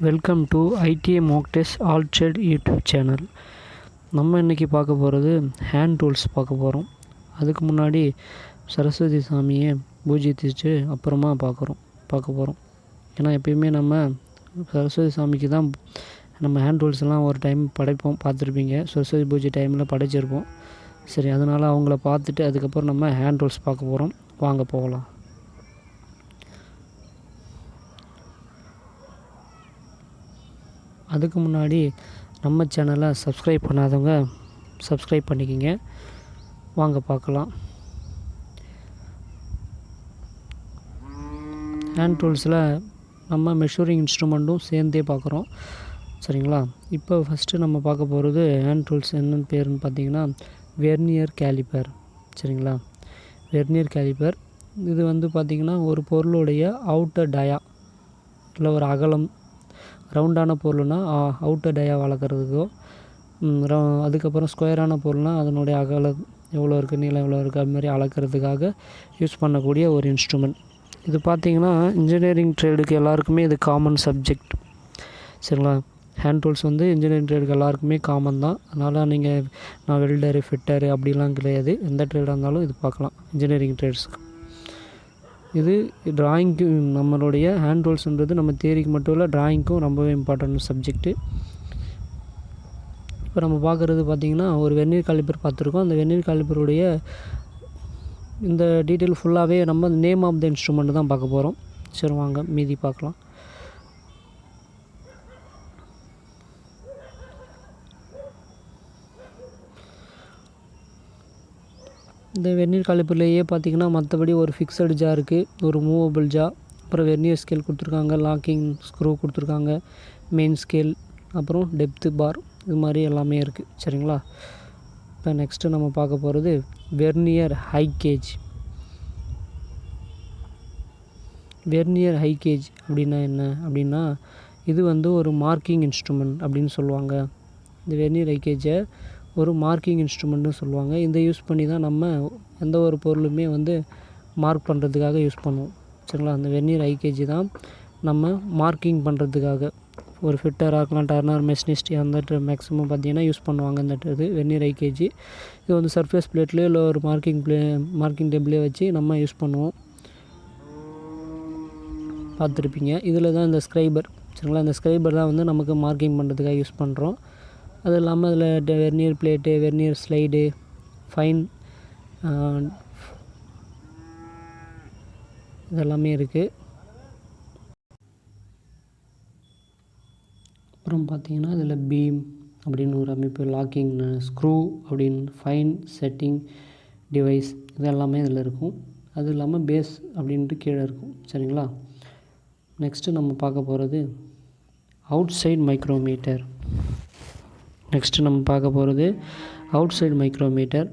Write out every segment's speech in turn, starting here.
Welcome to ITI Mach test all trade YouTube channel. நம்ம இன்றைக்கி பார்க்க போகிறது ஹேண்ட் டூல்ஸ் பார்க்க போகிறோம். அதுக்கு முன்னாடி சரஸ்வதி சாமியை பூஜித்துச்சு அப்புறமா பார்க்க போகிறோம். ஏன்னா எப்பயுமே நம்ம சரஸ்வதி சாமிக்கு தான் நம்ம ஹேண்ட் டூல்ஸ்லாம் ஒரு டைம் படைப்போம், பார்த்துருப்பீங்க. சரஸ்வதி பூஜை டைமில் படைச்சிருப்போம். சரி, அதனால் அவங்கள பார்த்துட்டு அதுக்கப்புறம் நம்ம ஹேண்ட் டூல்ஸ் பார்க்க போகிறோம். வாங்க போகலாம். அதுக்கு முன்னாடி நம்ம சேனலை சப்ஸ்கிரைப் பண்ணாதவங்க சப்ஸ்கிரைப் பண்ணிக்கிங்க. வாங்க பார்க்கலாம். ஹேண்ட் டூல்ஸில் நம்ம மெஷூரிங் இன்ஸ்ட்ருமெண்ட்டும் சேர்ந்தே பார்க்குறோம். சரிங்களா? இப்போ ஃபஸ்ட்டு நம்ம பார்க்க போகிறது ஹேண்ட் டூல்ஸ் என்னென்னு பேருன்னு பார்த்தீங்கன்னா வெர்னியர் கேலிப்பர். சரிங்களா? வெர்னியர் கேலிப்பர் இது பார்த்திங்கன்னா ஒரு பொருளுடைய அவுட்டர் டயா இல்லை ஒரு அகலம், ரவுண்டான பொருள்னால் அவுட்டர் டயா வளர்க்குறதுக்கோ, அதுக்கப்புறம் ஸ்கொயரான பொருள்னால் அதனுடைய அகலம் எவ்வளோ இருக்குது, நீளம் எவ்வளோ இருக்குது, அது மாதிரி அளக்கிறதுக்காக யூஸ் பண்ணக்கூடிய ஒரு இன்ஸ்ட்ருமெண்ட். இது பார்த்திங்கன்னா இன்ஜினியரிங் ட்ரேடுக்கு எல்லாருக்குமே இது காமன் சப்ஜெக்ட். சரிங்களா? ஹேண்ட் டூல்ஸ் இன்ஜினியரிங் ட்ரேடுக்கு எல்லாருக்குமே காமன் தான். அதனால் நான் வெல்டரு, ஃபிட்டரு அப்படிலாம் கிடையாது. எந்த ட்ரேடாக இருந்தாலும் இது பார்க்கலாம் இன்ஜினியரிங் ட்ரேட்ஸுக்கு. இது ட்ராயிங்க்கு நம்மளுடைய ஹேண்ட் டூல்ஸுன்றது நம்ம தியரிக்கு மட்டும் இல்லை, ட்ராயிங்க்கும் ரொம்பவே இம்பார்ட்டன்ட் சப்ஜெக்ட்டு. இப்போ நம்ம பார்க்குறது பார்த்திங்கன்னா ஒரு வெர்னியர் காலிப்பர் பார்த்துருக்கோம். அந்த வெர்னியர் காலிப்பருடைய இந்த டீட்டெயில் ஃபுல்லாகவே நம்ம நேம் ஆஃப் த இன்ஸ்ட்ருமெண்ட் தான் பார்க்க போகிறோம். சரி, வாங்க மீதி பார்க்கலாம். இந்த வெர்னியர் காலிப்பர்லேயே பார்த்திங்கன்னா மற்றபடி ஒரு ஃபிக்ஸடு ஜா இருக்குது, ஒரு மூவபிள் ஜா, அப்புறம் வெர்னியர் ஸ்கேல் கொடுத்துருக்காங்க, லாக்கிங் ஸ்க்ரூ கொடுத்துருக்காங்க, மெயின் ஸ்கேல், அப்புறம் டெப்த்து பார், இது மாதிரி எல்லாமே இருக்குது. சரிங்களா? இப்போ நெக்ஸ்ட்டு நம்ம பார்க்க போகிறது vernier height gauge. Vernier height gauge அப்படின்னா என்ன அப்படின்னா இது ஒரு மார்க்கிங் இன்ஸ்ட்ருமெண்ட் அப்படின்னு சொல்லுவாங்க. இந்த வெர்னியர் ஹை கேஜை ஒரு மார்க்கிங் இன்ஸ்ட்ருமெண்ட்னு சொல்லுவாங்க. இதை யூஸ் பண்ணி தான் நம்ம எந்த ஒரு பொருளுமே மார்க் பண்ணுறதுக்காக யூஸ் பண்ணுவோம். சரிங்களா? அந்த வெர்னியர் ஹை கேஜ் தான் நம்ம மார்க்கிங் பண்ணுறதுக்காக ஒரு ஃபிட்டராக இருக்கலாம், டர்னர், மெஷினிஸ்ட் அந்த மேக்ஸிமம் பார்த்திங்கன்னா யூஸ் பண்ணுவாங்க. இந்த இது வெர்னியர் ஹை கேஜ் இது சர்ஃபேஸ் பிளேட்லேயோ இல்லை ஒரு மார்க்கிங் டேபிளே வச்சு நம்ம யூஸ் பண்ணுவோம், பார்த்துருப்பீங்க. இதில் தான் இந்த ஸ்க்ரைபர். சரிங்களா? இந்த ஸ்க்ரைபர் தான் நமக்கு மார்க்கிங் பண்ணுறதுக்காக யூஸ் பண்ணுறோம். அது இல்லாமல் அதில் vernier plate, vernier slide, fine இதெல்லாமே இருக்குது. அப்புறம் பார்த்திங்கன்னா இதில் பீம் அப்படின்னு ஒரு அமைப்பு, லாக்கிங் ஸ்க்ரூ அப்படின்னு, ஃபைன் செட்டிங் டிவைஸ் இதெல்லாமே இதில் இருக்கும். அது இல்லாமல் பேஸ் அப்படின்ட்டு கீழே இருக்கும். சரிங்களா? நெக்ஸ்ட்டு நம்ம பார்க்க போகிறது outside micrometer. Outside micrometer.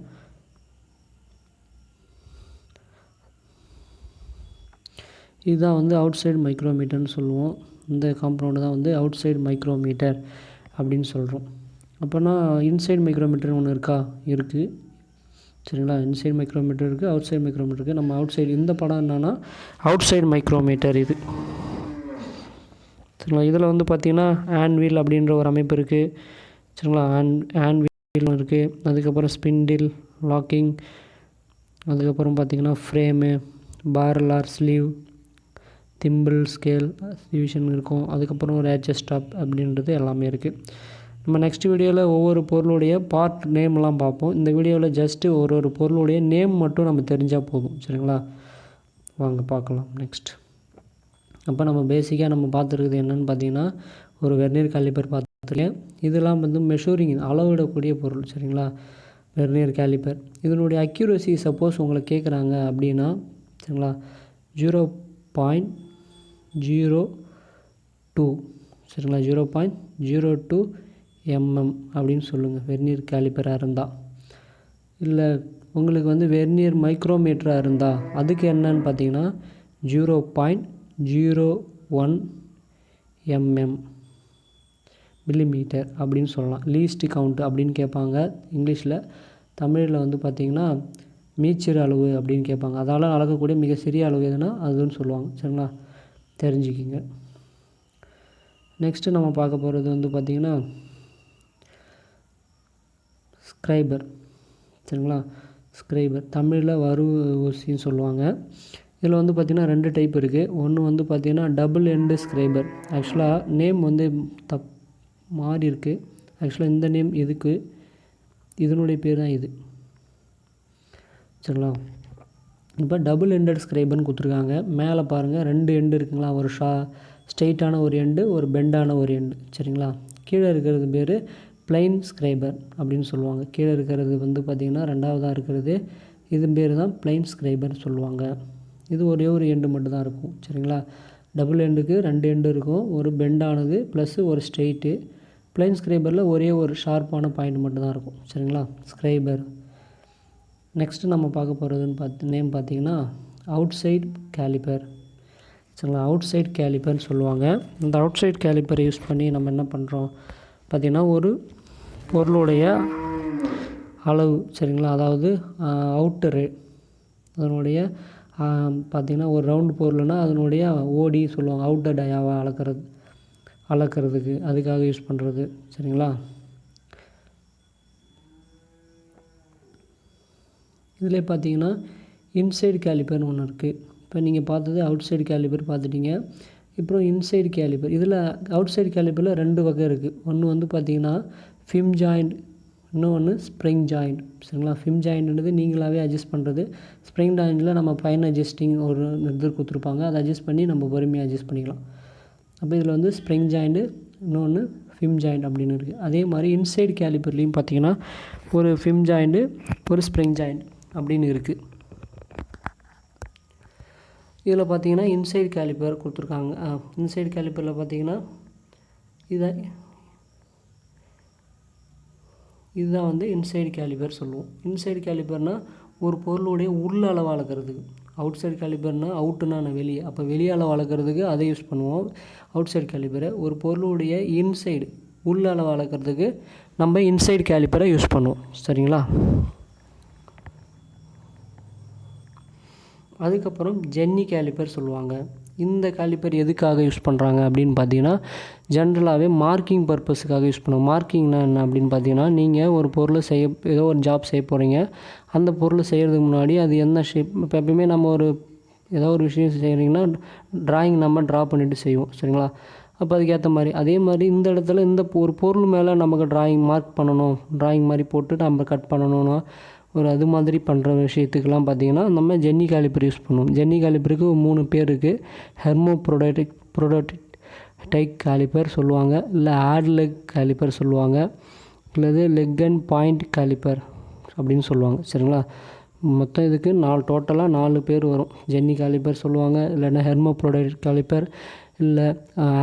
இதுதான் அவுட் சைடு மைக்ரோமீட்டர்னு சொல்லுவோம். இந்த காம்பவுண்டு தான் அவுட் சைடு மைக்ரோமீட்டர் அப்படின்னு சொல்கிறோம். அப்போனா இன்சைடு மைக்ரோமீட்டர் ஒன்று இருக்குது. சரிங்களா? இன்சைடு மைக்ரோமீட்டர் இருக்குது, அவுட் சைடு மைக்ரோமீட்டர் இருக்குது. நம்ம அவுட் சைடு இந்த படம் என்னென்னா அவுட் சைடு மைக்ரோமீட்டர் இது. சரிங்களா? இதில் பார்த்திங்கன்னா ஆன்வீல் அப்படின்ற ஒரு அமைப்பு இருக்குது. சரிங்களா? ஆன்வீல் இருக்குது. அதுக்கப்புறம் ஸ்பிண்டில், லாக்கிங், அதுக்கப்புறம் பார்த்திங்கன்னா frame, barrel or sleeve, thimble, scale, division இருக்கும். அதுக்கப்புறம் ஒரு ஸ்டாப் அப்படின்றது எல்லாமே இருக்குது. நம்ம நெக்ஸ்ட் வீடியோவில் ஒவ்வொரு பொருளுடைய பார்ட் நேம்லாம் பார்ப்போம். இந்த வீடியோவில் ஜஸ்ட்டு ஒரு பொருளுடைய நேம் மட்டும் நம்ம தெரிஞ்சால் போதும். சரிங்களா? வாங்க பார்க்கலாம் நெக்ஸ்ட். அப்போ நம்ம பேசிக்காக நம்ம பார்த்துருக்குது என்னென்னு பார்த்தீங்கன்னா ஒரு வெர்னியர் காலிப்பர் பார்த்துருக்கேன். இதெல்லாம் மெஷூரிங் அளவிடக்கூடிய பொருள். சரிங்களா? வெர்னியர் காலிப்பர் இதனுடைய அக்யூரசி சப்போஸ் உங்களை கேட்குறாங்க அப்படின்னா, சரிங்களா, 0.02 சரிங்களா, 0.02 mm அப்படின்னு சொல்லுங்கள் வெர்னியர் காலிப்பராக இருந்தால். இல்லை உங்களுக்கு வெர்னியர் மைக்ரோமீட்டராக இருந்தால் அதுக்கு என்னன்னு பார்த்தீங்கன்னா 0.01 mm மில்லிமீட்டர் அப்படின்னு சொல்லலாம். லீஸ்ட் கவுண்ட் அப்படின்னு கேட்பாங்க இங்கிலீஷில். தமிழில் பார்த்திங்கன்னா மீச்சிறு அளவு அப்படின்னு கேட்பாங்க. அதால் அளக்கக்கூடிய மிக சிறிய அளவு எதுனா அதுன்னு சொல்லுவாங்க. சரிங்களா? தெரிஞ்சுக்கிங்க. நெக்ஸ்ட்டு நம்ம பார்க்க போகிறது வந்து பார்த்திங்கன்னா ஸ்க்ரைபர். சரிங்களா, ஸ்க்ரைபர் தமிழில் ஊசின்னு சொல்லுவாங்க. இதில் வந்து பார்த்திங்கன்னா 2 டைப் இருக்குது. ஒன்று வந்து பார்த்திங்கன்னா டபுள் எண்டு ஸ்க்ரைபர். ஆக்சுவலாக நேம் வந்து மாறி இருக்குது. ஆக்சுவலாக இந்த நேம் இதுக்கு இதனுடைய பேர் தான் இது. சரிங்களா, இப்போ டபுள் எண்டட் ஸ்க்ரைபர்னு கொடுத்துருக்காங்க. மேலே பாருங்கள் 2 எண்டு இருக்குங்களா, ஒரு ஸ்ட்ரெயிட்டான ஒரு எண்டு, ஒரு பெண்டான ஒரு எண்டு. சரிங்களா, கீழே இருக்கிறது பேர் ப்ளைன் ஸ்க்ரைபர் அப்படின்னு சொல்லுவாங்க. கீழே இருக்கிறது வந்து பார்த்திங்கன்னா 2வதாக இருக்கிறது, இது பேர் தான் ப்ளைன் ஸ்க்ரைபர்னு சொல்லுவாங்க. இது ஒரே ஒரு எண்டு மட்டும் தான் இருக்கும். சரிங்களா, டபுள் எண்டுக்கு 2 எண்டு இருக்கும், ஒரு பெண்டானது ப்ளஸ்ஸு ஒரு ஸ்ட்ரெயிட்டு. ப்ளைன் ஸ்க்ரைபரில் ஒரே ஒரு ஷார்ப்பான பாயிண்ட் மட்டும் தான் இருக்கும். சரிங்களா, ஸ்க்ரைபர். நெக்ஸ்ட்டு நம்ம பார்க்க போகிறதுன்னு நேம் பார்த்திங்கன்னா அவுட் சைட் கேலிப்பர். சரிங்களா, அவுட் சைட் கேலிப்பர்னு சொல்லுவாங்க. இந்த அவுட் சைட் கேலிப்பரை யூஸ் பண்ணி நம்ம என்ன பண்ணுறோம் பார்த்திங்கன்னா, ஒரு பொருளுடைய அளவு. சரிங்களா, அதாவது அவுட்டரு அதனுடைய பார்த்திங்கன்னா ஒரு ரவுண்டு பொருள்னா அதனுடைய ஓடி சொல்லுவாங்க, அவுட்டர் டயாவை அளக்கிறதுக்கு அதுக்காக யூஸ் பண்ணுறது. சரிங்களா, இதில் பார்த்திங்கன்னா இன்சைடு கேலிப்பர்னு ஒன்று இருக்குது. இப்போ நீங்கள் பார்த்தது அவுட் சைடு கேலிப்பர் பார்த்துட்டிங்க. இப்போ இன்சைடு கேலிப்பர். இதில் அவுட் சைடு கேலிப்பரில் 2 வகை இருக்குது. ஒன்று வந்து பார்த்திங்கன்னா ஃபிம் ஜாயிண்ட், இன்னொன்று ஸ்ப்ரிங் ஜாயிண்ட். சரிங்களா, ஃபிம் ஜாயிண்ட்ன்றது நீங்களாகவே அட்ஜஸ்ட் பண்ணுறது. ஸ்ப்ரிங் ஜாயிண்டில் நம்ம ஃபைன் அட்ஜஸ்டிங் ஒரு இது கொடுத்துருப்பாங்க, அதை அட்ஜஸ்ட் பண்ணி நம்ம பொறுமையாக அட்ஜஸ்ட் பண்ணிக்கலாம். அப்போ இதில் வந்து ஸ்ப்ரிங் ஜாயிண்ட்டு, இன்னொன்று ஃபிம் ஜாயிண்ட் அப்படின்னு இருக்குது. அதே மாதிரி இன்சைடு கேலிப்பர்லேயும் பார்த்திங்கன்னா ஒரு ஃபிம் ஜாயிண்ட்டு, ஒரு ஸ்ப்ரிங் ஜாயிண்ட் அப்படின்னு இருக்குது. இதில் பார்த்திங்கன்னா இன்சைடு கேலிப்பர் கொடுத்துருக்காங்க. இன்சைடு கேலிப்பரில் பார்த்திங்கன்னா இதுதான் வந்து இன்சைடு கேலிப்பர் சொல்லுவோம். இன்சைடு கேலிப்பர்னால் ஒரு பொருளுடைய உள்ள அளவு அளக்கிறதுக்கு. அவுட் சைடு கேலிப்பர்னால் அவுட்டுனா வெளியே, அப்போ வெளியே அளவு அளக்கிறதுக்கு அதை யூஸ் பண்ணுவோம் அவுட் சைடு கேலிப்பரை. ஒரு பொருளுடைய இன்சைடு உள்ள அளவு அளக்கிறதுக்கு நம்ம இன்சைடு கேலிப்பரை யூஸ் பண்ணுவோம். சரிங்களா, அதுக்கப்புறம் ஜென்னி கேலிப்பர் சொல்லுவாங்க. இந்த கேலிப்பர் எதுக்காக யூஸ் பண்ணுறாங்க அப்படின்னு பார்த்தீங்கன்னா, ஜென்ரலாகவே மார்க்கிங் பர்பஸுக்காக யூஸ் பண்ணுவோம். மார்க்கிங்னா என்ன அப்படின்னு பார்த்தீங்கன்னா, நீங்கள் ஒரு பொருளை ஏதோ ஒரு ஜாப் செய்ய போகிறீங்க. அந்த பொருளை செய்கிறதுக்கு முன்னாடி அது என்ன ஷேப், இப்போ எப்பயுமே நம்ம ஏதோ ஒரு விஷயம் செய்கிறீங்கன்னா ட்ராயிங் நம்ம ட்ரா பண்ணிவிட்டு செய்வோம். சரிங்களா, அப்போ அதுக்கேற்ற மாதிரி அதே மாதிரி இந்த இடத்துல ஒரு பொருள் மேலே நமக்கு ட்ராயிங் மார்க் பண்ணணும், ட்ராயிங் மாதிரி போட்டு நம்ம கட் பண்ணணும்னா அது மாதிரி பண்ணுற விஷயத்துக்கெலாம் பார்த்திங்கன்னா நம்ம ஜென்னி கேலிப்பர் யூஸ் பண்ணுவோம். ஜென்னி கேலிப்பருக்கு 3 பேர் இருக்குது. ஹெர்மோப்ரோடைக் கேலிப்பர் சொல்லுவாங்க, இல்லை ஆட்லெக் கேலிப்பர் சொல்லுவாங்க, இல்லது லெக் அண்ட் பாயிண்ட் கேலிப்பர் அப்படின்னு சொல்லுவாங்க. சரிங்களா, மொத்தம் இதுக்கு டோட்டலாக 4 பேர் வரும். ஜென்னி கேலிப்பர் சொல்லுவாங்க, இல்லைன்னா ஹெர்மோப்ரோடைக் கேலிப்பர், இல்லை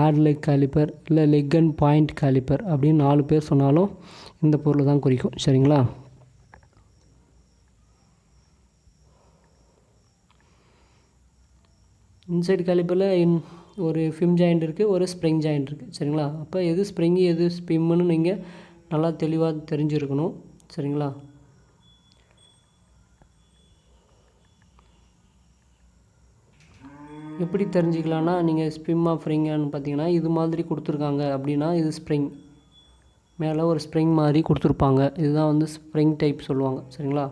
ஆட்லெக் கேலிப்பர், இல்லை லெக் அண்ட் பாயிண்ட் கேலிப்பர் அப்படின்னு 4 பேர் சொன்னாலும் இந்த பொருளை தான் குறிக்கும். சரிங்களா, இன்சைடு கேலிப்பரில் ஒரு ஃபிம் ஜாயிண்ட் இருக்குது, ஒரு ஸ்ப்ரிங் ஜாயிண்ட் இருக்குது. சரிங்களா, அப்போ எது ஸ்ப்ரிங்கு எது ஸ்பிம்முன்னு நீங்கள் நல்லா தெளிவாக தெரிஞ்சுருக்கணும். சரிங்களா, எப்படி தெரிஞ்சிக்கலான்னா, நீங்கள் ஸ்பிம்மா ஃப்ரிங்கான்னு பார்த்தீங்கன்னா இது மாதிரி கொடுத்துருக்காங்க அப்படின்னா இது ஸ்ப்ரிங், மேலே ஒரு ஸ்ப்ரிங் மாதிரி கொடுத்துருப்பாங்க, இதுதான் வந்து ஸ்ப்ரிங் டைப் சொல்லுவாங்க. சரிங்களா,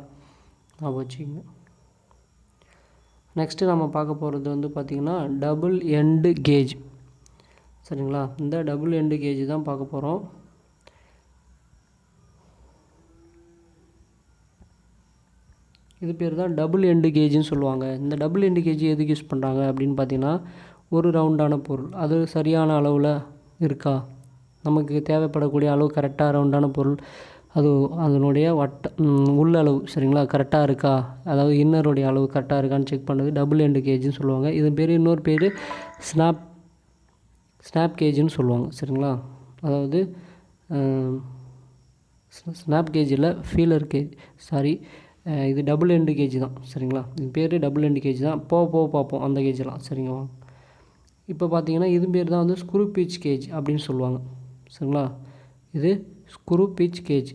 ஞாபகம் வச்சுக்கோங்க. நெக்ஸ்ட்டு நம்ம பார்க்க போகிறது வந்து பார்த்திங்கன்னா டபுள் எண்டு கேஜ். சரிங்களா, இந்த டபுள் எண்டு கேஜ் தான் பார்க்க போகிறோம். இது பேர் தான் டபுள் எண்டு கேஜ்னு சொல்லுவாங்க. இந்த டபுள் எண்டு கேஜ் எதுக்கு யூஸ் பண்ணுறாங்க அப்படின்னு பார்த்தீங்கன்னா, ஒரு ரவுண்டான பொருள் அது சரியான அளவில் இருக்கா, நமக்கு தேவைப்படக்கூடிய அளவு கரெக்டாக ரவுண்டான பொருள் அது அதனுடைய உள்ளளவு சரிங்களா கரெக்டாக இருக்கா, அதாவது இன்னருடைய அளவு கரெக்டாக இருக்கான்னு செக் பண்ணுறது டபுள் எண்டு கேஜ்னு சொல்லுவாங்க. இது பேர் இன்னொரு பேர் ஸ்னாப் கேஜ்னு சொல்லுவாங்க. சரிங்களா, அதாவது ஸ்னாப் கேஜில் ஃபீலர் கேஜ் இது டபுள் எண்டு கேஜ் தான். சரிங்களா, இது பேர் டபுள் எண்டு கேஜ் தான். போக பார்ப்போம் அந்த கேஜெலாம். சரிங்களா, இப்போ பார்த்தீங்கன்னா இது பேர் தான் வந்து ஸ்க்ரூ பிட்ச் கேஜ் அப்படின்னு சொல்லுவாங்க. சரிங்களா, இது ஸ்க்ரூ பிட்ச் கேஜ்.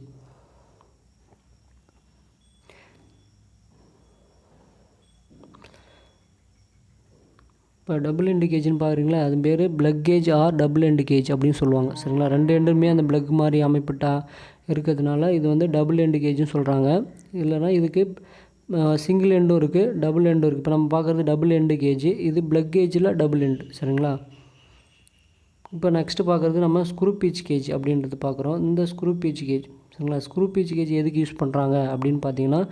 இப்போ இப்போ டபுள் எண்டு கேஜ்னு பார்க்குறீங்களா, அது பேர் plug gauge or double end gauge அப்படின்னு சொல்லுவாங்க. சரிங்களா, 2 எண்டுமே அந்த பிளக் மாதிரி அமைப்பிட்டா இருக்கிறதுனால இது வந்து டபுள் எண்டு கேஜ்னு சொல்கிறாங்க. இல்லைனா இதுக்கு சிங்கிள் எண்டும் இருக்குது, டபுள் எண்டும் இருக்குது. இப்போ நம்ம பார்க்குறது டபுள் எண்டு கேஜ், இது பிளக் கேஜில் டபுள் எண்டு. சரிங்களா, இப்போ நெக்ஸ்ட்டு பார்க்குறது நம்ம ஸ்க்ரூ பீச் கேஜ் அப்படின்றது பார்க்குறோம். இந்த ஸ்க்ரூ பீச் கேஜ், சரிங்களா, ஸ்க்ரூ பீச் கேஜ் எதுக்கு யூஸ் பண்ணுறாங்க அப்படின்னு பார்த்தீங்கன்னா,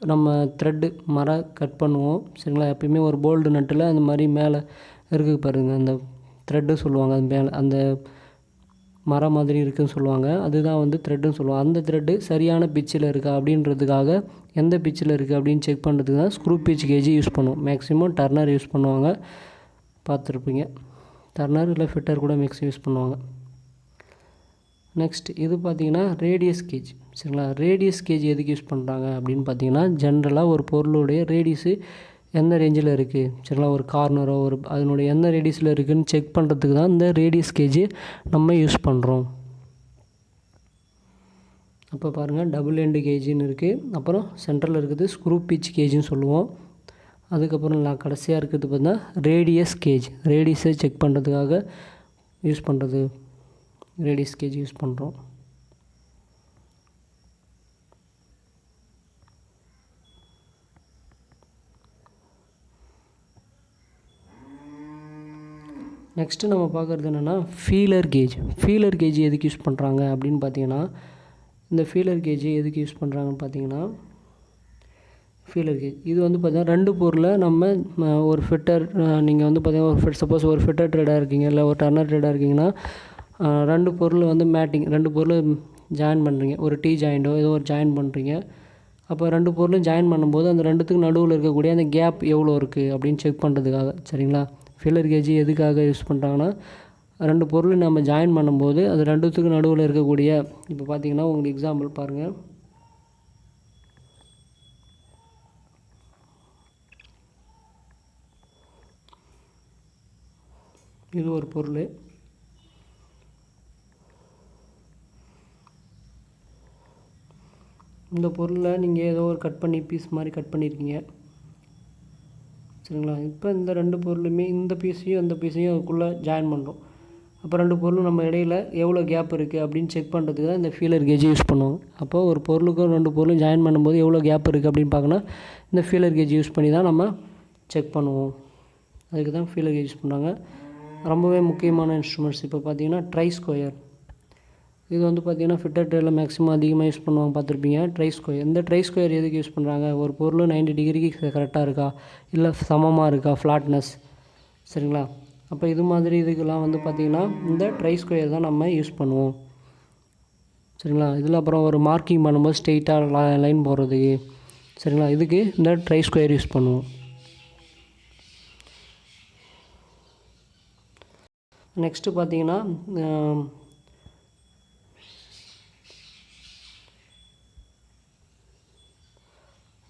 நம்ம த்ரெட்டு மரம் கட் பண்ணுவோம். சரிங்களா, எப்பயுமே ஒரு போல்டு நட்டில் அந்த மாதிரி மேலே இருக்குது பாருங்கள், அந்த த்ரெட்டு சொல்லுவாங்க. அது மேலே அந்த மரம் மாதிரி இருக்குதுன்னு சொல்லுவாங்க, அதுதான் வந்து த்ரெட்டுன்னு சொல்லுவாங்க. அந்த த்ரெட்டு சரியான பிச்சில் இருக்கா அப்படின்றதுக்காக, எந்த பிச்சில் இருக்குது அப்படின்னு செக் பண்ணுறதுக்கு தான் ஸ்க்ரூ பீச் கேஜ் யூஸ் பண்ணுவோம். மேக்ஸிமம் டர்னர் யூஸ் பண்ணுவாங்க, பார்த்துருப்பீங்க. டர்னர் இல்லை ஃபிட்டர் கூட மேக்ஸிமம் யூஸ் பண்ணுவாங்க. நெக்ஸ்ட் இது பார்த்திங்கன்னா ரேடியஸ் கேஜ். சரிங்களா, ரேடியஸ் கேஜ் எதுக்கு யூஸ் பண்ணுறாங்க அப்படின்னு பார்த்தீங்கன்னா, ஜென்ரலாக ஒரு பொருளுடைய ரேடியஸு எந்த ரேஞ்சில் இருக்குது, சரிங்களா, ஒரு கார்னரோ அதனுடைய எந்த ரேடியஸில் இருக்குதுன்னு செக் பண்ணுறதுக்கு தான் இந்த ரேடியஸ் கேஜ் நம்ம யூஸ் பண்ணுறோம். அப்போ பாருங்கள், டபுள் எண்டு கேஜின்னு இருக்குது, அப்புறம் சென்டரில் இருக்குது ஸ்க்ரூ பீச் கேஜ்னு சொல்லுவோம். அதுக்கப்புறம் கடைசியாக இருக்கிறது பார்த்தீங்கன்னா ரேடியஸ் கேஜ், ரேடியஸை செக் பண்ணுறதுக்காக யூஸ் பண்ணுறது, ரேடியஸ் கேஜ் யூஸ் பண்ணுறோம். நெக்ஸ்ட்டு நம்ம பார்க்குறது என்னென்னா ஃபீலர் கேஜ். ஃபீலர் கேஜ் எதுக்கு யூஸ் பண்ணுறாங்க அப்படின்னு பார்த்தீங்கன்னா, இந்த ஃபீலர் கேஜ் எதுக்கு யூஸ் பண்ணுறாங்கன்னு பார்த்தீங்கன்னா, ஃபீலர் கேஜ் இது வந்து பார்த்தீங்கன்னா 2 பொருளை நம்ம ஒரு ஃபிட்டர், நீங்கள் வந்து பார்த்தீங்கன்னா ஒரு சப்போஸ் ஒரு ஃபிட்டர் ட்ரேடாக இருக்கீங்க, இல்லை ஒரு டர்னர் ட்ரேடாக இருக்கீங்கன்னா, 2 பொருள் வந்து மேட்டிங், 2 பொருள் ஜாயின் பண்ணுறீங்க, ஒரு டீ ஜாயிண்டோ ஏதோ ஒரு ஜாயின் பண்ணுறீங்க. அப்போ 2 பொருளும் ஜாயின் பண்ணும்போது அந்த 2த்துக்கு நடுவில் இருக்கக்கூடிய அந்த கேப் எவ்வளோ இருக்குது அப்படின்னு செக் பண்ணுறதுக்காக. சரிங்களா, ஃபீலர் கேஜ் எதுக்காக யூஸ் பண்ணுறாங்கன்னா, 2 பொருள் நம்ம ஜாயின் பண்ணும்போது அது 2த்துக்கு நடுவில் இருக்கக்கூடிய, இப்போ பார்த்தீங்கன்னா உங்களுக்கு எக்ஸாம்பிள் பாருங்கள், இது ஒரு பொருள், இந்த பொருளை நீங்கள் ஏதோ ஒரு கட் பண்ணி பீஸ் மாதிரி கட் பண்ணியிருக்கீங்க. சரிங்களா, இப்போ இந்த 2 பொருளுமே இந்த பீஸையும் இந்த பீஸையும் அதுக்குள்ளே ஜாயின் பண்ணுறோம். அப்போ 2 பொருளும் நம்ம இடையில் எவ்வளோ கேப் இருக்குது அப்படின்னு செக் பண்ணுறதுக்கு தான் இந்த ஃபீலர் கேஜ் யூஸ் பண்ணுவாங்க. அப்போது ஒரு பொருளுக்கும் 2 பொருளும் ஜாயின் பண்ணும்போது எவ்வளோ கேப் இருக்குது அப்படின்னு பார்க்கணும், இந்த ஃபீலர் கேஜ் யூஸ் பண்ணி தான் நம்ம செக் பண்ணுவோம். அதுக்கு தான் ஃபீலர் கேஜ் யூஸ் பண்ணுறாங்க. ரொம்பவே முக்கியமான இன்ஸ்ட்ருமெண்ட்ஸ் இப்போ பார்த்தீங்கன்னா ட்ரை ஸ்கொயர். இது வந்து பார்த்திங்கன்னா ஃபிட்டர் ட்ரேயில் மேக்ஸிமம் அதிகமாக யூஸ் பண்ணுவாங்க, பார்த்துருப்பீங்க. ட்ரை ஸ்கொயர், இந்த ட்ரை ஸ்கொயர் எதுக்கு யூஸ் பண்ணுறாங்க, ஒரு பொருள் 90 டிகிரிக்கு கரெக்டாக இருக்கா, இல்லை சமமாக இருக்கா, ஃப்ளாட்னஸ். சரிங்களா, அப்போ இது மாதிரி இதுக்கெல்லாம் வந்து பார்த்திங்கன்னா இந்த ட்ரை ஸ்கொயர் தான் நம்ம யூஸ் பண்ணுவோம். சரிங்களா, இதில் அப்புறம் ஒரு மார்க்கிங் பண்ணும்போது ஸ்ட்ரெயிட்டாக லைன் போடுறதுக்கு, சரிங்களா, இதுக்கு இந்த ட்ரை ஸ்கொயர் யூஸ் பண்ணுவோம். நெக்ஸ்ட்டு பார்த்திங்கன்னா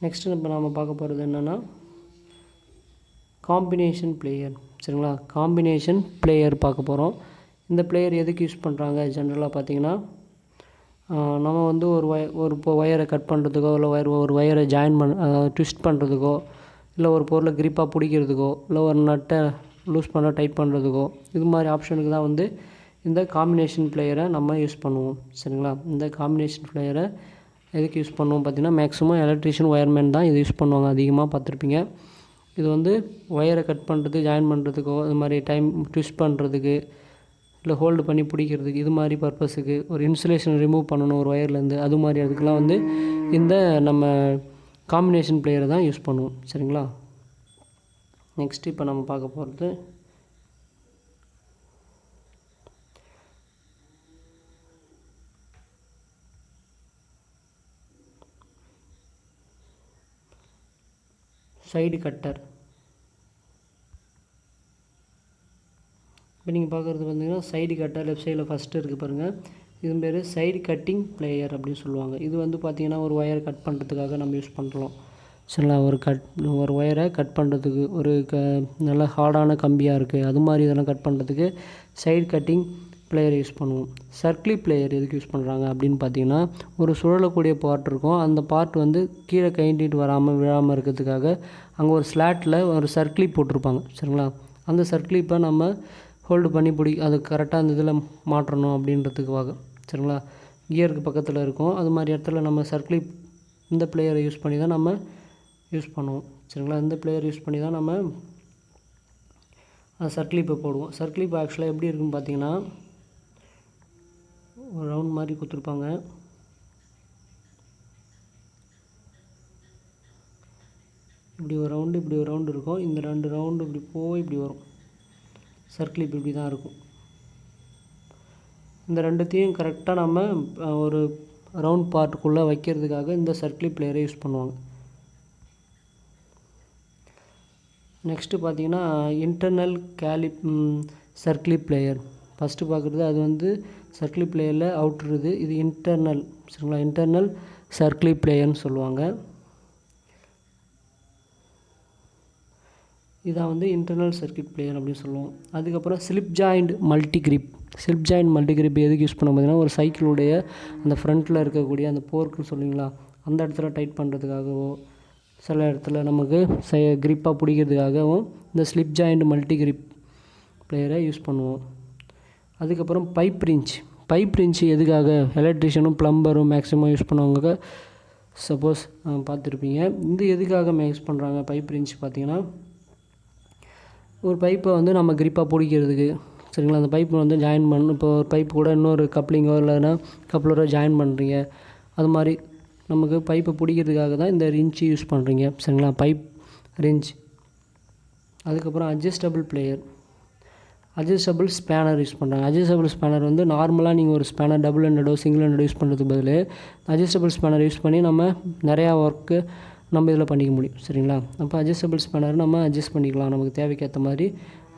நெக்ஸ்ட்டு இப்போ நாம் பார்க்க போகிறது என்னென்னா காம்பினேஷன் பிளேயர். சரிங்களா, காம்பினேஷன் பிளேயர் பார்க்க போகிறோம். இந்த பிளேயர் எதுக்கு யூஸ் பண்ணுறாங்க ஜென்ரலாக பார்த்தீங்கன்னா, நம்ம வந்து ஒரு ஒயரை கட் பண்ணுறதுக்கோ, இல்லை ஒரு ஒயரை ஜாயின் ட்விஸ்ட் பண்ணுறதுக்கோ, இல்லை ஒரு பொருளை கிரிப்பாக பிடிக்கிறதுக்கோ, இல்லை ஒரு நட்டை லூஸ் பண்ண டைட் பண்ணுறதுக்கோ, இது மாதிரி ஆப்ஷனுக்கு தான் வந்து இந்த காம்பினேஷன் பிளேயரை நம்ம யூஸ் பண்ணுவோம். சரிங்களா, இந்த காம்பினேஷன் பிளேயரை எதுக்கு யூஸ் பண்ணுவோம் பார்த்தீங்கன்னா, மேக்ஸிமம் எலக்ட்ரிஷியன் ஒயர்மேன் தான் இது யூஸ் பண்ணுவாங்க, அதிகமாக பார்த்துருப்பீங்க. இது வந்து ஒயரை கட் பண்ணுறது, ஜாயின் பண்ணுறதுக்கோ, இது மாதிரி டைம் ட்விஸ்ட் பண்ணுறதுக்கு, இல்லை ஹோல்டு பண்ணி பிடிக்கிறதுக்கு, இது மாதிரி பர்பஸுக்கு, ஒரு இன்சுலேஷன் ரிமூவ் பண்ணணும் ஒரு ஒயர்லேருந்து, அது மாதிரி அதுக்கெலாம் வந்து இந்த நம்ம காம்பினேஷன் பிளேயரை தான் யூஸ் பண்ணுவோம். சரிங்களா, நெக்ஸ்ட் இப்போ நம்ம பார்க்க போகிறது சைடு கட்டர். இப்போ நீங்கள் பார்க்குறது பார்த்தீங்கன்னா சைடு கட்டர், லெஃப்ட் சைடில் ஃபஸ்ட்டு இருக்குது பாருங்கள், இது பேர் சைடு கட்டிங் பிளேயர் அப்படின்னு சொல்லுவாங்க. இது வந்து பார்த்திங்கன்னா ஒரு ஒயரை கட் பண்ணுறதுக்காக நம்ம யூஸ் பண்ணுறோம். சரிங்களா, ஒரு ஒயரை கட் பண்ணுறதுக்கு, ஒரு நல்ல ஹார்டான கம்பியாக இருக்குது, அது மாதிரி இதெல்லாம் கட் பண்ணுறதுக்கு சைடு கட்டிங் பிளேயர் யூஸ் பண்ணுவோம். சர்க்கிளி பிளேயர் எதுக்கு யூஸ் பண்ணுறாங்க அப்படின்னு பார்த்தீங்கன்னா, ஒரு சுழலக்கூடிய பார்ட் இருக்கும், அந்த பார்ட் வந்து கீழே கைண்டிட்டு விழாமல் இருக்கிறதுக்காக அங்கே ஒரு ஸ்லாட்டில் ஒரு சர்க்கிளி போட்டிருப்பாங்க. சரிங்களா, அந்த சர்க்கிள் இப்போ நம்ம ஹோல்டு பண்ணி அது கரெக்டாக அந்த இதில் மாற்றணும் அப்படின்றதுக்காக. சரிங்களா, கியருக்கு பக்கத்தில் இருக்கும். அது மாதிரி இடத்துல நம்ம சர்க்கிள் இந்த பிளேயரை யூஸ் பண்ணி தான் நம்ம யூஸ் பண்ணுவோம். சரிங்களா, இந்த பிளேயர் யூஸ் பண்ணி தான் நம்ம அந்த சர்க்கிள் இப்போ போடுவோம். சர்க்கிள் இப்போ ஆக்சுவலாக எப்படி இருக்குன்னு பார்த்தீங்கன்னா, ஒரு ரவுண்ட் மாதிரி கொடுத்துருப்பாங்க. இப்படி ஒரு ரவுண்டு இப்படி ஒரு ரவுண்டு இருக்கும். இந்த 2 ரவுண்டு இப்படி போய் இப்படி வரும். சர்க்கிள் இப்படி தான் இருக்கும். இந்த ரெண்டுத்தையும் கரெக்டாக நம்ம ஒரு ரவுண்ட் பார்ட்டுக்குள்ளே வைக்கிறதுக்காக இந்த சர்க்கிள் பிளேயரை யூஸ் பண்ணுவாங்க. நெக்ஸ்ட்டு பார்த்தீங்கன்னா இன்டர்னல் சர்க்கிள் பிளேயர். ஃபஸ்ட்டு பார்க்குறது அது வந்து சர்க்கிள் பிளேயரில் அவுட்ருது. இது இன்டர்னல். சரிங்களா, இன்டர்னல் சர்க்கிள் பிளேயர்னு சொல்லுவாங்க. இதான் வந்து இன்டர்னல் சர்க்கிட் பிளேயர் அப்படின்னு சொல்லுவோம். அதுக்கப்புறம் slip joint multi grip. Slip joint multi grip எதுக்கு யூஸ் பண்ண பார்த்தீங்கன்னா, ஒரு சைக்கிளுடைய அந்த ஃப்ரண்ட்டில் இருக்கக்கூடிய அந்த போர்க்குன்னு சொல்லுவீங்களா, அந்த இடத்துல டைட் பண்ணுறதுக்காகவோ, சில இடத்துல நமக்கு கிரிப்பாக பிடிக்கிறதுக்காகவும் இந்த ஸ்லிப் ஜாயிண்ட் மல்டி கிரிப் பிளேயரை யூஸ் பண்ணுவோம். அதுக்கப்புறம் பைப் ரிஞ்ச் எதுக்காக எலக்ட்ரிஷியனும் ப்ளம்பரும் மேக்ஸிமம் யூஸ் பண்ணுவாங்க. சப்போஸ் பார்த்துருப்பீங்க. இந்த எதுக்காக யூஸ் பண்ணுறாங்க பைப் ரிஞ்ச் பார்த்தீங்கன்னா, ஒரு பைப்பை வந்து நம்ம கிரிப்பாக பிடிக்கிறதுக்கு. சரிங்களா, அந்த பைப்பை வந்து ஜாயின் பண்ணணும். இப்போ ஒரு பைப்பு கூட இன்னொரு கப்ளிங்கோ இல்லைன்னா கப்ளரோ ஜாயின் பண்ணுறீங்க. அது மாதிரி நமக்கு பைப்பை பிடிக்கிறதுக்காக தான் இந்த ரிஞ்ச் யூஸ் பண்ணுறீங்க. சரிங்களா, பைப் ரிஞ்ச். அதுக்கப்புறம் அட்ஜஸ்டபிள் ஸ்பேனர் யூஸ் பண்ணுறாங்க. அட்ஜஸ்டபிள் ஸ்பேனர் வந்து நார்மலாக நீங்கள் ஒரு ஸ்பேனர் டபுள் ஹேண்டடோ சிங்கிள் ஹேண்டடோ யூஸ் பண்ணுறதுக்கு பதில் அட்ஜஸ்டபிள் ஸ்பேனர் யூஸ் பண்ணி நம்ம நிறையா ஒர்க்கு நம்ம இதில் பண்ணிக்க முடியும். சரிங்களா, அப்போ அட்ஜஸ்டபிள் ஸ்பேனர் நம்ம அட்ஜஸ்ட் பண்ணிக்கலாம். நமக்கு தேவைக்கேற்ற மாதிரி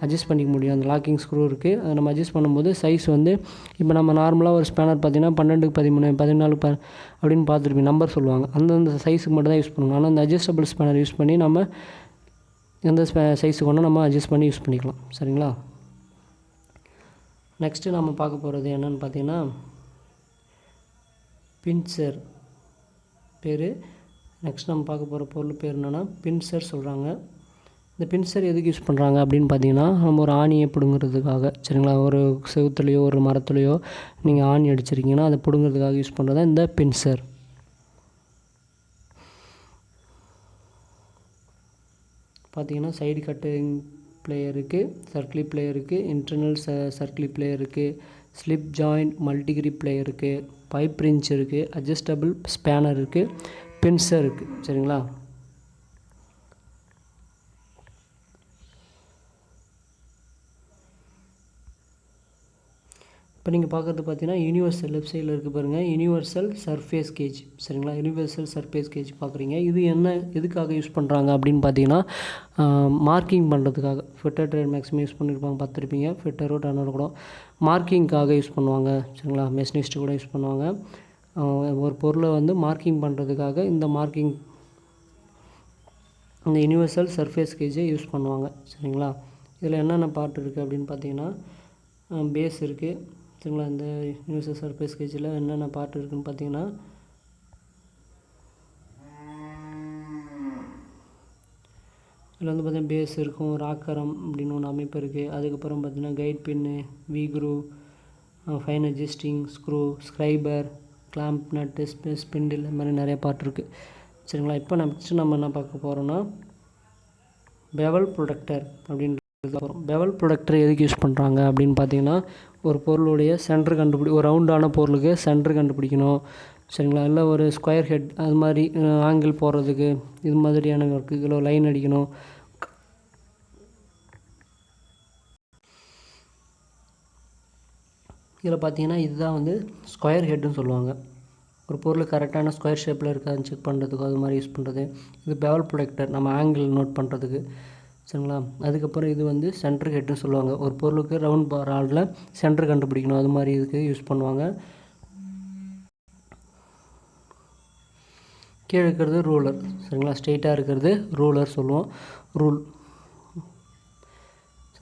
அட்ஜஸ்ட் பண்ணிக்க முடியும். அந்த லாக்கிங் ஸ்க்ரூ இருக்குது. அதை நம்ம அட்ஜஸ்ட் பண்ணும்போது சைஸ் வந்து இப்போ நம்ம நார்மலாக ஒரு ஸ்பேனர் பார்த்திங்கன்னா 12x13 14 அப்படின்னு பார்த்துருப்பீங்க, நம்பர் சொல்லுவாங்க. அந்தந்த சைஸுக்கு மட்டும் தான் யூஸ் பண்ணுவோம். ஆனால் அந்த அட்ஜஸ்டபிள் ஸ்பேனர் யூஸ் பண்ணி நம்ம எந்த சைஸுக்கு ஒன்று நம்ம அட்ஜஸ்ட் பண்ணி யூஸ் பண்ணிக்கலாம். சரிங்களா, நெக்ஸ்ட்டு நம்ம பார்க்க போகிறது என்னென்னு பார்த்தீங்கன்னா, பின்சர் பேர். நெக்ஸ்ட் நம்ம பார்க்க போகிற பொருள் பேர் என்னென்னா பின்சர் சொல்கிறாங்க. இந்த பின்சர் எதுக்கு யூஸ் பண்ணுறாங்க அப்படின்னு பார்த்தீங்கன்னா, நம்ம ஒரு ஆணியை பிடுங்கிறதுக்காக. சரிங்களா, ஒரு செவுத்துலையோ ஒரு மரத்துலையோ நீங்கள் ஆணி அடிச்சிருக்கீங்கன்னா அதை பிடுங்கிறதுக்காக யூஸ் பண்ணுறது தான் இந்த பின்சர். பார்த்தீங்கன்னா சைடு கட்டிங் பிளேயர் இருக்குது, சர்க்கிள் பிளேயர் இருக்குது, இன்டர்னல் சர்க்கிள் பிளேயர் இருக்குது, slip joint multi grip player இருக்குது, பைப் ரிஞ்ச் இருக்குது, அட்ஜஸ்டபிள் ஸ்பேனர் இருக்குது, பின்சர் இருக்குது. சரிங்களா, இப்போ நீங்கள் பார்க்குறது பார்த்தீங்கன்னா யூனிவர்சல் லெஃப்ட் சைடில் இருக்குது பாருங்கள், யூனிவர்சல் சர்ஃபேஸ் கேஜ். சரிங்களா, யூனிவர்சல் சர்ஃபேஸ் கேஜ் பார்க்குறீங்க. இது எதுக்காக யூஸ் பண்ணுறாங்க அப்படின்னு பார்த்தீங்கன்னா, மார்க்கிங் பண்ணுறதுக்காக. ஃபிட்டர் ட்ரேட் மேக்ஸிமம் யூஸ் பண்ணியிருப்பாங்க, பார்த்துருப்பீங்க. ஃபிட்டரோ டர்னரோ கூட மார்க்கிங்காக யூஸ் பண்ணுவாங்க. சரிங்களா, மெஷினிஸ்ட் கூட யூஸ் பண்ணுவாங்க. ஒரு பொருளை வந்து மார்க்கிங் பண்ணுறதுக்காக இந்த யூனிவர்சல் சர்ஃபேஸ் கேஜை யூஸ் பண்ணுவாங்க. சரிங்களா, இதில் என்னென்ன பார்ட் இருக்குது அப்படின்னு பார்த்தீங்கன்னா, பேஸ் இருக்குது. சரிங்களா, இந்த யூனிவர்சல் சர்ஃபேஸ் கேஜில் என்னென்ன பார்ட் இருக்குதுன்னு பார்த்தீங்கன்னா, இதில் வந்து பார்த்தீங்கன்னா பேஸ் இருக்கும், ராக்கரம் அப்படின்னு ஒன்று அமைப்பு இருக்குது. அதுக்கப்புறம் பார்த்தீங்கன்னா guide pin, V groove, fine adjusting screw, scriber, clamp, nut, spindle, இந்த மாதிரி நிறைய பார்ட் இருக்குது. சரிங்களா, இப்போ நம்ம என்ன பார்க்க போகிறோன்னா பெவல் ப்ரொடக்டர் அப்படின்றது போகிறோம். பெவல் ப்ரொடக்டர் எதுக்கு யூஸ் பண்ணுறாங்க அப்படின்னு பார்த்தீங்கன்னா, ஒரு பொருளுடைய சென்டர் ஒரு ரவுண்டான பொருளுக்கு சென்டர் கண்டுபிடிக்கணும். சரிங்களா, இல்லை ஒரு ஸ்கொயர் ஹெட் அது மாதிரி ஆங்கிள் போடுறதுக்கு, இது மாதிரியான ஒர்க்கு, இதில் லைன் அடிக்கணும். இதில் பார்த்தீங்கன்னா இதுதான் வந்து ஸ்கொயர் ஹெட்டுன்னு சொல்லுவாங்க. ஒரு பொருள் கரெக்டான ஸ்கொயர் ஷேப்பில் இருக்காதுன்னு செக் பண்ணுறதுக்கு அது மாதிரி யூஸ் பண்ணுறது. இது பெவல் ப்ரொடக்டர், நம்ம ஆங்கிள் நோட் பண்ணுறதுக்கு. சரிங்களா, அதுக்கப்புறம் இது வந்து சென்டர் ஹெட்டுன்னு சொல்லுவாங்க. ஒரு பொருளுக்கு ரவுண்ட் பார் ஆளில் சென்டர் கண்டுபிடிக்கணும், அது மாதிரி இதுக்கு யூஸ் பண்ணுவாங்க. கீழே இருக்கிறது ரூலர். சரிங்களா, ஸ்ட்ரெயிட்டாக இருக்கிறது ரூலர் சொல்லுவோம், ரூல்.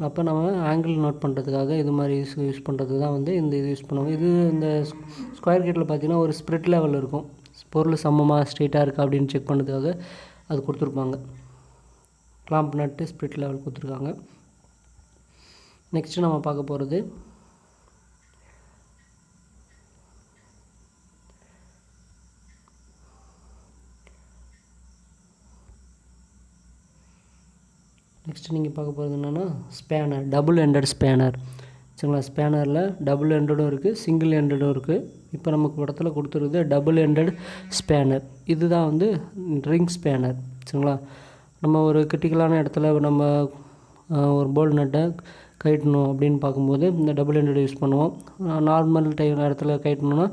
அப்போ நம்ம ஆங்கிள் நோட் பண்ணுறதுக்காக இது மாதிரி யூஸ் பண்ணுறது தான் வந்து இது யூஸ் பண்ணுவாங்க. இது இந்த ஸ்கொயர் ஹெட்டில் பார்த்திங்கன்னா ஒரு ஸ்ப்ரிட் லெவல் இருக்கும். பொருள் சமமாக ஸ்ட்ரெயிட்டாக இருக்கா அப்படின்னு செக் பண்ணுறதுக்காக அது கொடுத்துருப்பாங்க. கிளாம்ப் நட்டு ஸ்ப்ரிட் லெவல் கொடுத்துருக்காங்க. நெக்ஸ்ட்டு நம்ம பார்க்க போகிறது என்னென்னா ஸ்பேனர், டபுள் எண்டட் ஸ்பேனர். சரிங்களா, ஸ்பேனரில் டபுள் எண்டடும் இருக்குது, சிங்கிள் எண்டடும் இருக்குது. இப்போ நமக்கு படத்தில் கொடுத்துருக்குது டபுள் எண்டட் ஸ்பேனர். இதுதான் வந்து ரிங் ஸ்பேனர். சரிங்களா, நம்ம ஒரு கிரிட்டிக்கலான இடத்துல நம்ம ஒரு போல்ட் நட்டை கட்டணும் அப்படின்னு பார்க்கும்போது இந்த டபுள் எண்டட் யூஸ் பண்ணுவோம். நார்மல் இடத்துல கட்டணுன்னா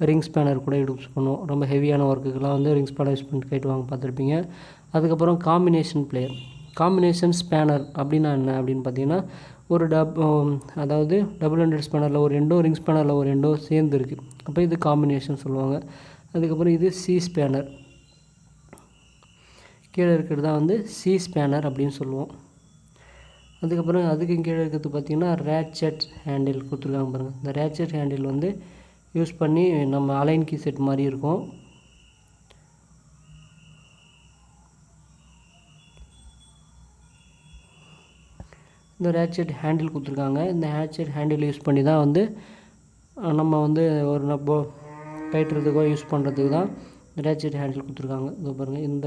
ரிங் ஸ்பேனர் கூட யூஸ் பண்ணுவோம். ரொம்ப ஹெவியான ஒர்க்குக்கெலாம் வந்து ரிங் ஸ்பேனர் யூஸ் பண்ணி கட்டுவாங்க, பார்த்துருப்பீங்க. அதுக்கப்புறம் காம்பினேஷன் ஸ்பேனர் அப்படின்னா என்ன அப்படின்னு பார்த்தீங்கன்னா, ஒரு அதாவது டபுள் எண்டட் ஸ்பேனரில் ஒரு எண்டோ, ரிங் ஸ்பேனரில் ஒரு எண்டோ சேர்ந்து இருக்குது. அப்போ இது காம்பினேஷன் சொல்லுவாங்க. அதுக்கப்புறம் இது சி ஸ்பேனர், கீழே இருக்கிறது தான் வந்து சி ஸ்பேனர் அப்படின்னு சொல்லுவோம். அதுக்கப்புறம் அதுக்கு கீழே இருக்கிறது பார்த்திங்கன்னா ரேட்செட் ஹேண்டில் கொடுத்துருக்காங்க பாருங்கள். இந்த ரேட்செட் ஹேண்டில் வந்து யூஸ் பண்ணி நம்ம அலைன் கீ செட் மாதிரி இருக்கும். இந்த ரேட்செட் ஹேண்டில் கொடுத்துருக்காங்க. இந்த ரேட்செட் ஹேண்டில் யூஸ் பண்ணி தான் வந்து நம்ம வந்து ஒரு கட்டுறதுக்கோ யூஸ் பண்ணுறதுக்கு தான் ரேட்செட் ஹேண்டில் கொடுத்துருக்காங்க. இது பாருங்கள், இந்த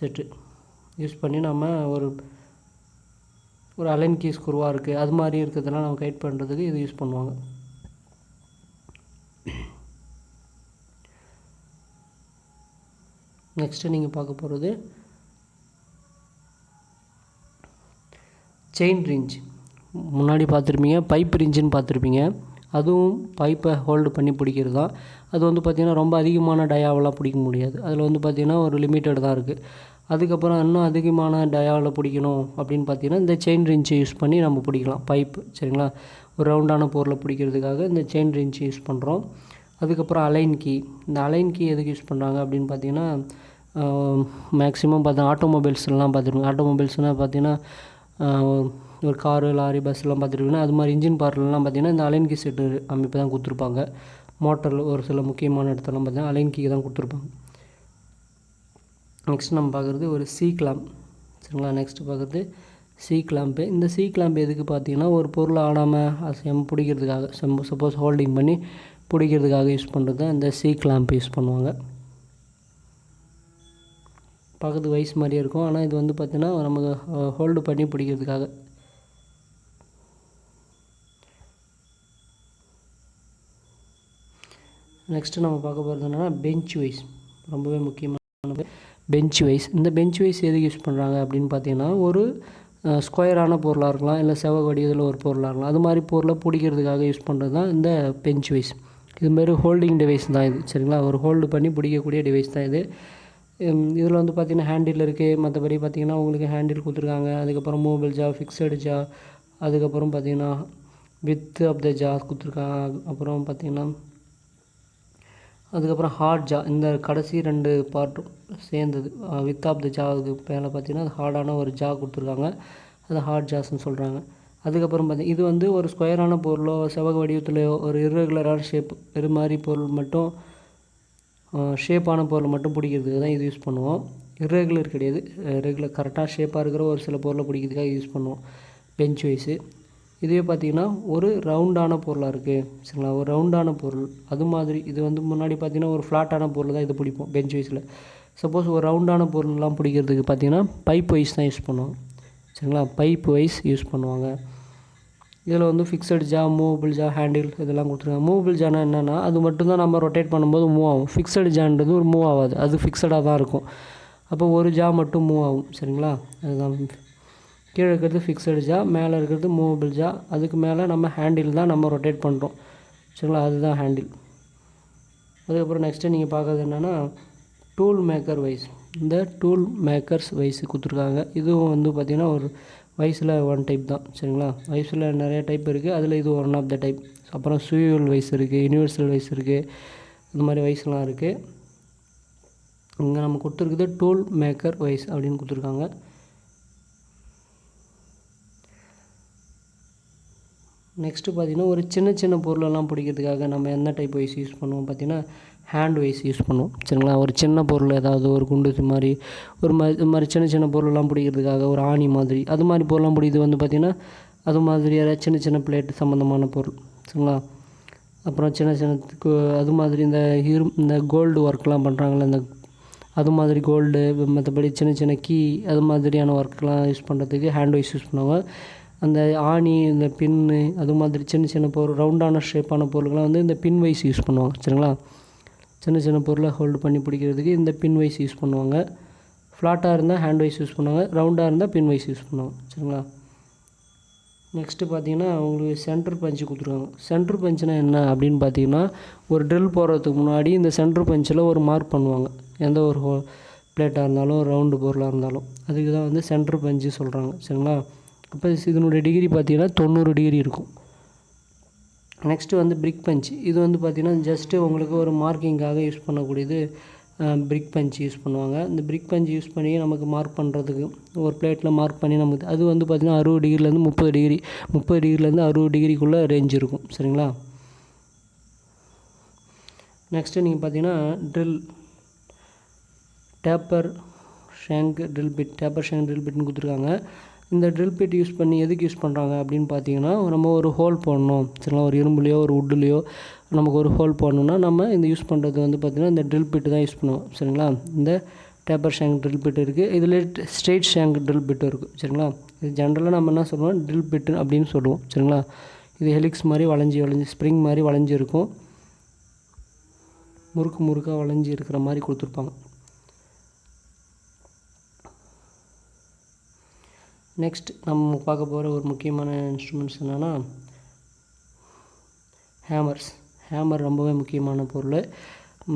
செட்டு யூஸ் பண்ணி நம்ம ஒரு அலைன் கீ ஸ்க்ரூவாக இருக்குது, அது மாதிரி இருக்கிறதெல்லாம் நம்ம கைட் பண்ணுறதுக்கு இது யூஸ் பண்ணுவாங்க. நெக்ஸ்ட்டு நீங்கள் பார்க்க போகிறது செயின் ரிஞ்ச். முன்னாடி பார்த்துருப்பீங்க பைப் ரிஞ்சுன்னு பார்த்துருப்பீங்க. அதுவும் பைப்பை ஹோல்டு பண்ணி பிடிக்கிறது தான். அது வந்து பார்த்திங்கன்னா ரொம்ப அதிகமான டயாவெலாம் பிடிக்க முடியாது. அதில் வந்து பார்த்திங்கன்னா ஒரு லிமிட்டட் தான் இருக்குது. அதுக்கப்புறம் இன்னும் அதிகமான டயாவில் பிடிக்கணும் அப்படின்னு பார்த்திங்கன்னா இந்த செயின் ரிஞ்சை யூஸ் பண்ணி நம்ம பிடிக்கலாம் பைப்பு. சரிங்களா, ஒரு ரவுண்டான பொருளை பிடிக்கிறதுக்காக இந்த செயின் ரிஞ்சு யூஸ் பண்ணுறோம். அதுக்கப்புறம் அலைன் கீ. இந்த அலைன் கீ எதுக்கு யூஸ் பண்ணுறாங்க அப்படின்னு பார்த்திங்கன்னா, மேக்ஸிமம் ஆட்டோமொபைல்ஸ்லாம் பார்த்துருக்கோம். ஆட்டோமொபைல்ஸ்னால் பார்த்திங்கன்னா ஒரு காரு, லாரி, பஸ்லாம் பார்த்துருக்கீங்கன்னா அது மாதிரி இன்ஜின் பார்ட்லாம் பார்த்திங்கன்னா இந்த அலைன் கீ செட்டு அமைப்பு தான் கொடுத்துருப்பாங்க. மோட்டரில் ஒரு சில முக்கியமான இடத்துலாம் பார்த்திங்கன்னா அலைன் கீ தான் கொடுத்துருப்பாங்க. நெக்ஸ்ட் நம்ம பார்க்குறது ஒரு சி கிளாம்ப். சரிங்களா, நெக்ஸ்ட்டு பார்க்குறது சி கிளாம்ப்பு. இந்த சி கிளாம்ப் எதுக்கு பார்த்திங்கன்னா ஒரு பொருளை ஆடாமல் அசையாமல் பிடிக்கிறதுக்காக, சப்போஸ் ஹோல்டிங் பண்ணி பிடிக்கிறதுக்காக யூஸ் பண்ணுறது தான் இந்த சி கிளாம்ப் யூஸ் பண்ணுவாங்க. பார்க்குறது வயசு மாதிரியே இருக்கும், ஆனால் இது வந்து பார்த்திங்கன்னா நமக்கு ஹோல்டு பண்ணி பிடிக்கிறதுக்காக. நெக்ஸ்ட்டு நம்ம பார்க்க போகிறது என்னென்னா பெஞ்ச் வைஸ். ரொம்பவே முக்கியமான பெஞ்ச் வைஸ். இந்த பெஞ்ச் வைஸ் எதுக்கு யூஸ் பண்ணுறாங்க அப்படின்னு பார்த்தீங்கன்னா, ஒரு ஸ்கொயரான பொருளாக இருக்கலாம், இல்லை செவ்வக வடிவத்தில் ஒரு பொருளாக இருக்கலாம், அது மாதிரி பொருளை பிடிக்கிறதுக்காக யூஸ் பண்ணுறது தான் இந்த பெஞ்ச் வைஸ். இதுமாரி ஹோல்டிங் டிவைஸ் தான் இது. சரிங்களா, ஒரு ஹோல்டு பண்ணி பிடிக்கக்கூடிய டிவைஸ் தான் இது. இதில் வந்து பார்த்திங்கன்னா ஹேண்டில் இருக்குது. மற்றபடி பார்த்திங்கன்னா உங்களுக்கு ஹேண்டில் கொடுத்துருக்காங்க. அதுக்கப்புறம் மூவபிள் ஜா, ஃபிக்ஸடு ஜா, அதுக்கப்புறம் பார்த்திங்கன்னா வித் ஆஃப் த ஜா கொடுத்துருக்காங்க. அப்புறம் பார்த்திங்கன்னா அதுக்கப்புறம் ஹார்ட் ஜா. இந்த கடைசி 2 பார்ட்டும் சேர்ந்தது வித் ஆஃப் த ஜாவுக்கு மேலே பார்த்திங்கன்னா அது ஹார்டான ஒரு ஜா கொடுத்துருக்காங்க. அது ஹார்ட் ஜாஸ்ன்னு சொல்கிறாங்க. அதுக்கப்புறம் பார்த்திங்கன்னா இது வந்து ஒரு ஸ்கொயரான பொருளோ, செவ்வக வடிவத்திலையோ, ஒரு இர்ரெகுலரான ஷேப் இது மாதிரி பொருள் மட்டும், ஷேப்பான பொருளை மட்டும் பிடிக்கிறதுக்கு தான் இது யூஸ் பண்ணுவோம். இர்ரெகுலர் கிடையாது, ரெகுலர் கரெக்டாக ஷேப்பாக இருக்கிற ஒரு சில பொருளை பிடிக்கிறதுக்காக யூஸ் பண்ணுவோம் பெஞ்ச் வைஸு. இதுவே பார்த்திங்கன்னா ஒரு ரவுண்டான பொருளாக இருக்குது. சரிங்களா, ஒரு ரவுண்டான பொருள் அது மாதிரி. இது வந்து முன்னாடி பார்த்திங்கன்னா ஒரு ஃப்ளாட்டான பொருள் தான் இது பிடிப்போம் பெஞ்ச் வைஸில். சப்போஸ் ஒரு ரவுண்டான பொருள்லாம் பிடிக்கிறதுக்கு பார்த்திங்கன்னா பைப் வைஸ் தான் யூஸ் பண்ணுவோம். சரிங்களா, பைப் வைஸ் யூஸ் பண்ணுவாங்க. இதில் வந்து ஃபிக்ஸட் ஜா, மூவபிள் ஜா, ஹேண்டில் இதெல்லாம் கொடுத்துருக்காங்க. மூவபிள் ஜானா என்னென்னா அது மட்டும்தான் நம்ம ரொட்டேட் பண்ணும்போது மூவ் ஆகும். ஃபிக்ஸடு ஜான்றது ஒரு மூவ் ஆகாது, அது ஃபிக்ஸடாக தான் இருக்கும். அப்போ ஒரு ஜா மட்டும் மூவ் ஆகும். சரிங்களா, அதுதான் கீழே இருக்கிறது ஃபிக்ஸடு ஜா, மேலே இருக்கிறது மூவபிள் ஜா. அதுக்கு மேலே நம்ம ஹேண்டில் தான் நம்ம ரொட்டேட் பண்ணுறோம். சரிங்களா, அதுதான் ஹேண்டில். அதுக்கப்புறம் நெக்ஸ்ட்டு நீங்கள் பார்க்குறது என்னென்னா டூல் மேக்கர் வைஸ். இந்த டூல் மேக்கர்ஸ் வைஸ் கொடுத்துருக்காங்க. இதுவும் வந்து பார்த்திங்கன்னா ஒரு வைஸில் 1 டைப் தான். சரிங்களா, வைஸில் நிறைய டைப் இருக்குது, அதில் இது ஒன் ஆஃப் த டைப். அப்புறம் சுயல் வைஸ் இருக்குது, யூனிவர்சல் வைஸ் இருக்குது, இந்த மாதிரி வைஸ்லாம் இருக்குது. இங்கே நம்ம கொடுத்துருக்குது டூல் மேக்கர் வைஸ் அப்படின்னு கொடுத்துருக்காங்க. நெக்ஸ்ட்டு பார்த்திங்கன்னா ஒரு சின்ன பொருளெல்லாம் பிடிக்கிறதுக்காக நம்ம என்ன டைப் வைஸ் யூஸ் பண்ணுவோம் பார்த்திங்கன்னா ஹேண்ட் வைஸ் யூஸ் பண்ணுவோம். சரிங்களா, ஒரு சின்ன பொருள் ஏதாவது ஒரு குண்டு மாதிரி ஒரு மாதிரி சின்ன பொருளெல்லாம் பிடிக்கிறதுக்காக ஒரு ஆணி மாதிரி அது மாதிரி பொருள்லாம் பிடிக்கிறது வந்து பார்த்திங்கன்னா அது மாதிரியான சின்ன சின்ன பிளேட் சம்மந்தமான பொருள் சரிங்களா. அப்புறம் சின்ன சின்னத்துக்கு அது மாதிரி இந்த கோல்டு ஒர்க்லாம் பண்ணுறாங்கள்ல, அது மாதிரி கோல்டு, மற்றபடி சின்ன சின்ன கீ அது மாதிரியான ஒர்க்கெலாம் யூஸ் பண்ணுறதுக்கு ஹேண்ட் வைஸ் யூஸ் பண்ணுவாங்க. அந்த ஆணி, இந்த பின்னு அது மாதிரி சின்ன சின்ன பொருள், ரவுண்டான ஷேப்பான பொருளுக்கெலாம் இந்த பின் வைஸ் யூஸ் பண்ணுவாங்க சரிங்களா. சின்ன சின்ன பொருளை ஹோல்டு பண்ணி பிடிக்கிறதுக்கு இந்த பின் வைஸ் யூஸ் பண்ணுவாங்க. ஃப்ளாட்டாக இருந்தால் ஹேண்ட் வைஸ் யூஸ் பண்ணுவாங்க, ரவுண்டாக இருந்தால் பின் வைஸ் யூஸ் பண்ணுவாங்க சரிங்களா. நெக்ஸ்ட்டு பார்த்தீங்கன்னா உங்களுக்கு சென்டர் பஞ்சு கொடுத்துருக்காங்க. சென்டர் பஞ்சுனா என்ன அப்படின்னு பார்த்தீங்கன்னா, ஒரு ட்ரில் போடுறதுக்கு முன்னாடி இந்த சென்டர் பஞ்சில் ஒரு மார்க் பண்ணுவாங்க. எந்த ஒரு பிளேட்டாக இருந்தாலும் ரவுண்டு பொருளாக இருந்தாலும் அதுக்கு தான் சென்டர் பஞ்சு சொல்கிறாங்க சரிங்களா. அப்போ இதனுடைய டிகிரி பார்த்தீங்கன்னா 90 டிகிரி இருக்கும். நெக்ஸ்ட்டு பிரிக் பஞ்ச். இது பார்த்தீங்கன்னா ஜஸ்ட்டு உங்களுக்கு ஒரு மார்க்கிங்காக யூஸ் பண்ணக்கூடியது. பிரிக் பஞ்ச் யூஸ் பண்ணுவாங்க. இந்த பிரிக் பஞ்ச் யூஸ் பண்ணி நமக்கு மார்க் பண்ணுறதுக்கு ஒரு பிளேட்டில் மார்க் பண்ணி நமக்கு அது பார்த்திங்கன்னா 60 டிகிரிலேருந்து 30 டிகிரி, 30 டிகிரிலேருந்து 60 டிகிரிக்குள்ளே ரேஞ்ச் இருக்கும் சரிங்களா. நெக்ஸ்ட்டு நீங்கள் பார்த்தீங்கன்னா drill taper shank drill bit, taper shank drill பிட்னு கொடுத்துருக்காங்க. இந்த ட்ரில் பிட் யூஸ் பண்ணி எதுக்கு யூஸ் பண்ணுறாங்க அப்படின்னு பார்த்தீங்கன்னா, நம்ம ஒரு ஹோல் போடணும் சரிங்களா. ஒரு இரும்புலையோ ஒரு வுட்லேயோ நமக்கு ஒரு ஹோல் போடணுன்னா நம்ம இந்த யூஸ் பண்ணுறது பார்த்திங்கன்னா இந்த ட்ரில் பிட்டு தான் யூஸ் பண்ணுவோம் சரிங்களா. இந்த டேப்பர் ஷேங்க் ட்ரில் பிட் இருக்குது. இதில் ஸ்ட்ரெயிட் ஷேங்க் ட்ரில் பிட்டும் இருக்குது சரிங்களா. இது ஜென்ரலாக நம்ம என்ன சொல்லுவோம், ட்ரில் பிட்டு அப்படின்னு சொல்லுவோம் சரிங்களா. இது ஹெலிக்ஸ் மாதிரி வளைஞ்சி ஸ்ப்ரிங் மாதிரி வளைஞ்சி இருக்கும், முறுக்காக வளைஞ்சி இருக்கிற மாதிரி கொடுத்துருப்பாங்க. நெக்ஸ்ட் நம்ம பார்க்க போகிற ஒரு முக்கியமான இன்ஸ்ட்ருமெண்ட்ஸ் என்னென்னா ஹேமர் ரொம்பவே முக்கியமான பொருள்.